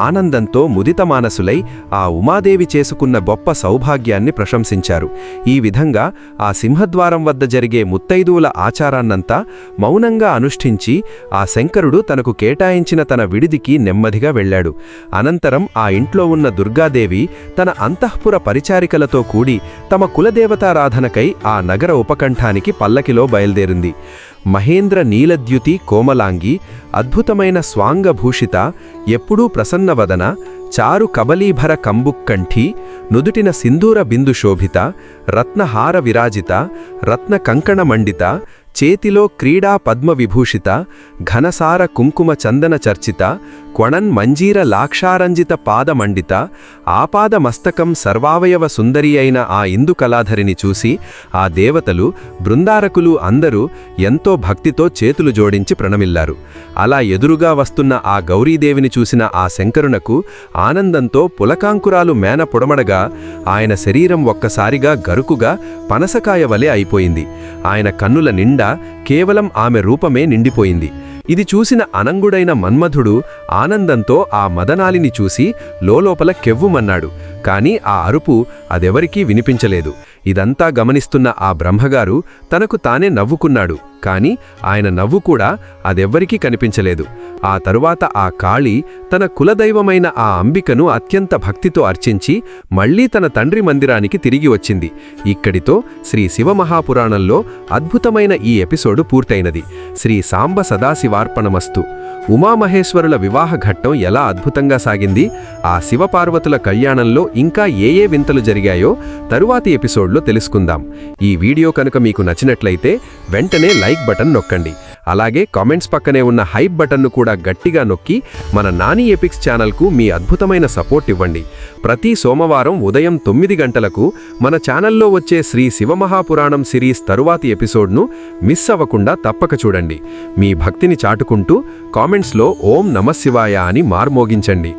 ఆనందంతో ముదితమానసులై ఆ ఉమాదేవి చేసుకున్న గొప్ప సౌభాగ్యాన్ని ప్రశంసించారు. ఈ విధంగా ఆ సింహద్వారం వద్ద జరిగే ముత్తైదువుల ఆచారాన్నంతా మౌనంగా అనుష్ఠించి ఆ శంకరుడు తనకు కేటాయించిన తన విడిదికి నెమ్మదిగా వెళ్ళాడు. అనంతరం ఆ ఇంట్లో ఉన్న దుర్గాదేవి తన అంతఃపుర పరిచారికలతో కూడి తమ కులదేవతారాధనకై ఆ నగర ఉపకంఠానికి పల్లకిలో బయలుదేరింది. మహేంద్ర నీలద్యుతి కోమలాంగి, అద్భుతమైన స్వాంగభూషిత, ఎప్పుడూ ప్రసన్నవదన, చారు కబలీభర కంబుక్కంఠి, నుదుటిన సింధూర బిందు శోభిత, రత్నహార విరాజిత, రత్న కంకణ మండిత, చేతిలో క్రీడా పద్మ విభూషిత, ఘనసార కుంకుమ చందన చర్చిత, క్వణన్ మంజీర లాక్షారంజిత పాదమండిత, ఆపాదమస్తకం సర్వావయవ సుందరి అయిన ఆ ఇందు కళాధరిని చూసి ఆ దేవతలు, బృందారకులు అందరూ ఎంతో భక్తితో చేతులు జోడించి ప్రణమిల్లారు. అలా ఎదురుగా వస్తున్న ఆ గౌరీదేవిని చూసిన ఆ శంకరునకు ఆనందంతో పులకాంకురాలు మేన పొడమడగా ఆయన శరీరం ఒక్కసారిగా గరుకుగా పనసకాయ వలె అయిపోయింది. ఆయన కన్నుల నిండా కేవలం ఆమె రూపమే నిండిపోయింది. ఇది చూసిన అనంగుడైన మన్మధుడు ఆనందంతో ఆ మదనాలిని చూసి లోలోపల కెవ్వుమన్నాడు. కాని ఆ అరుపు అదెవరికీ వినిపించలేదు. ఇదంతా గమనిస్తున్న ఆ బ్రహ్మగారు తనకు తానే నవ్వుకున్నాడు. కాని ఆయన నవ్వు కూడా అదెవ్వరికీ కనిపించలేదు. ఆ తరువాత ఆ కాళి తన కులదైవమైన ఆ అంబికను అత్యంత భక్తితో అర్చించి మళ్లీ తన తండ్రి మందిరానికి తిరిగి వచ్చింది. ఇక్కడితో శ్రీ శివమహాపురాణంలో అద్భుతమైన ఈ ఎపిసోడు పూర్తయినది. శ్రీ సాంబ సదాశివార్పణమస్తు. ఉమామహేశ్వరుల వివాహ ఘట్టం ఎలా అద్భుతంగా సాగింది, ఆ శివపార్వతుల కళ్యాణంలో ఇంకా ఏ వింతలు జరిగాయో తరువాతి ఎపిసోడ్లో తెలుసుకుందాం. ఈ వీడియో కనుక మీకు నచ్చినట్లయితే వెంటనే లైక్ బటన్ నొక్కండి. అలాగే కామెంట్స్ పక్కనే ఉన్న హైప్ బటన్ను కూడా గట్టిగా నొక్కి మన నాని ఎపిక్స్ ఛానల్కు మీ అద్భుతమైన సపోర్ట్ ఇవ్వండి. ప్రతి సోమవారం ఉదయం 9 గంటలకు మన ఛానల్లో వచ్చే శ్రీ శివమహాపురాణం సిరీస్ తరువాతి ఎపిసోడ్ను మిస్ అవ్వకుండా తప్పక చూడండి. మీ భక్తిని చాటుకుంటూ కామెంట్స్లో ఓం నమఃశివాయ అని మార్మోగించండి.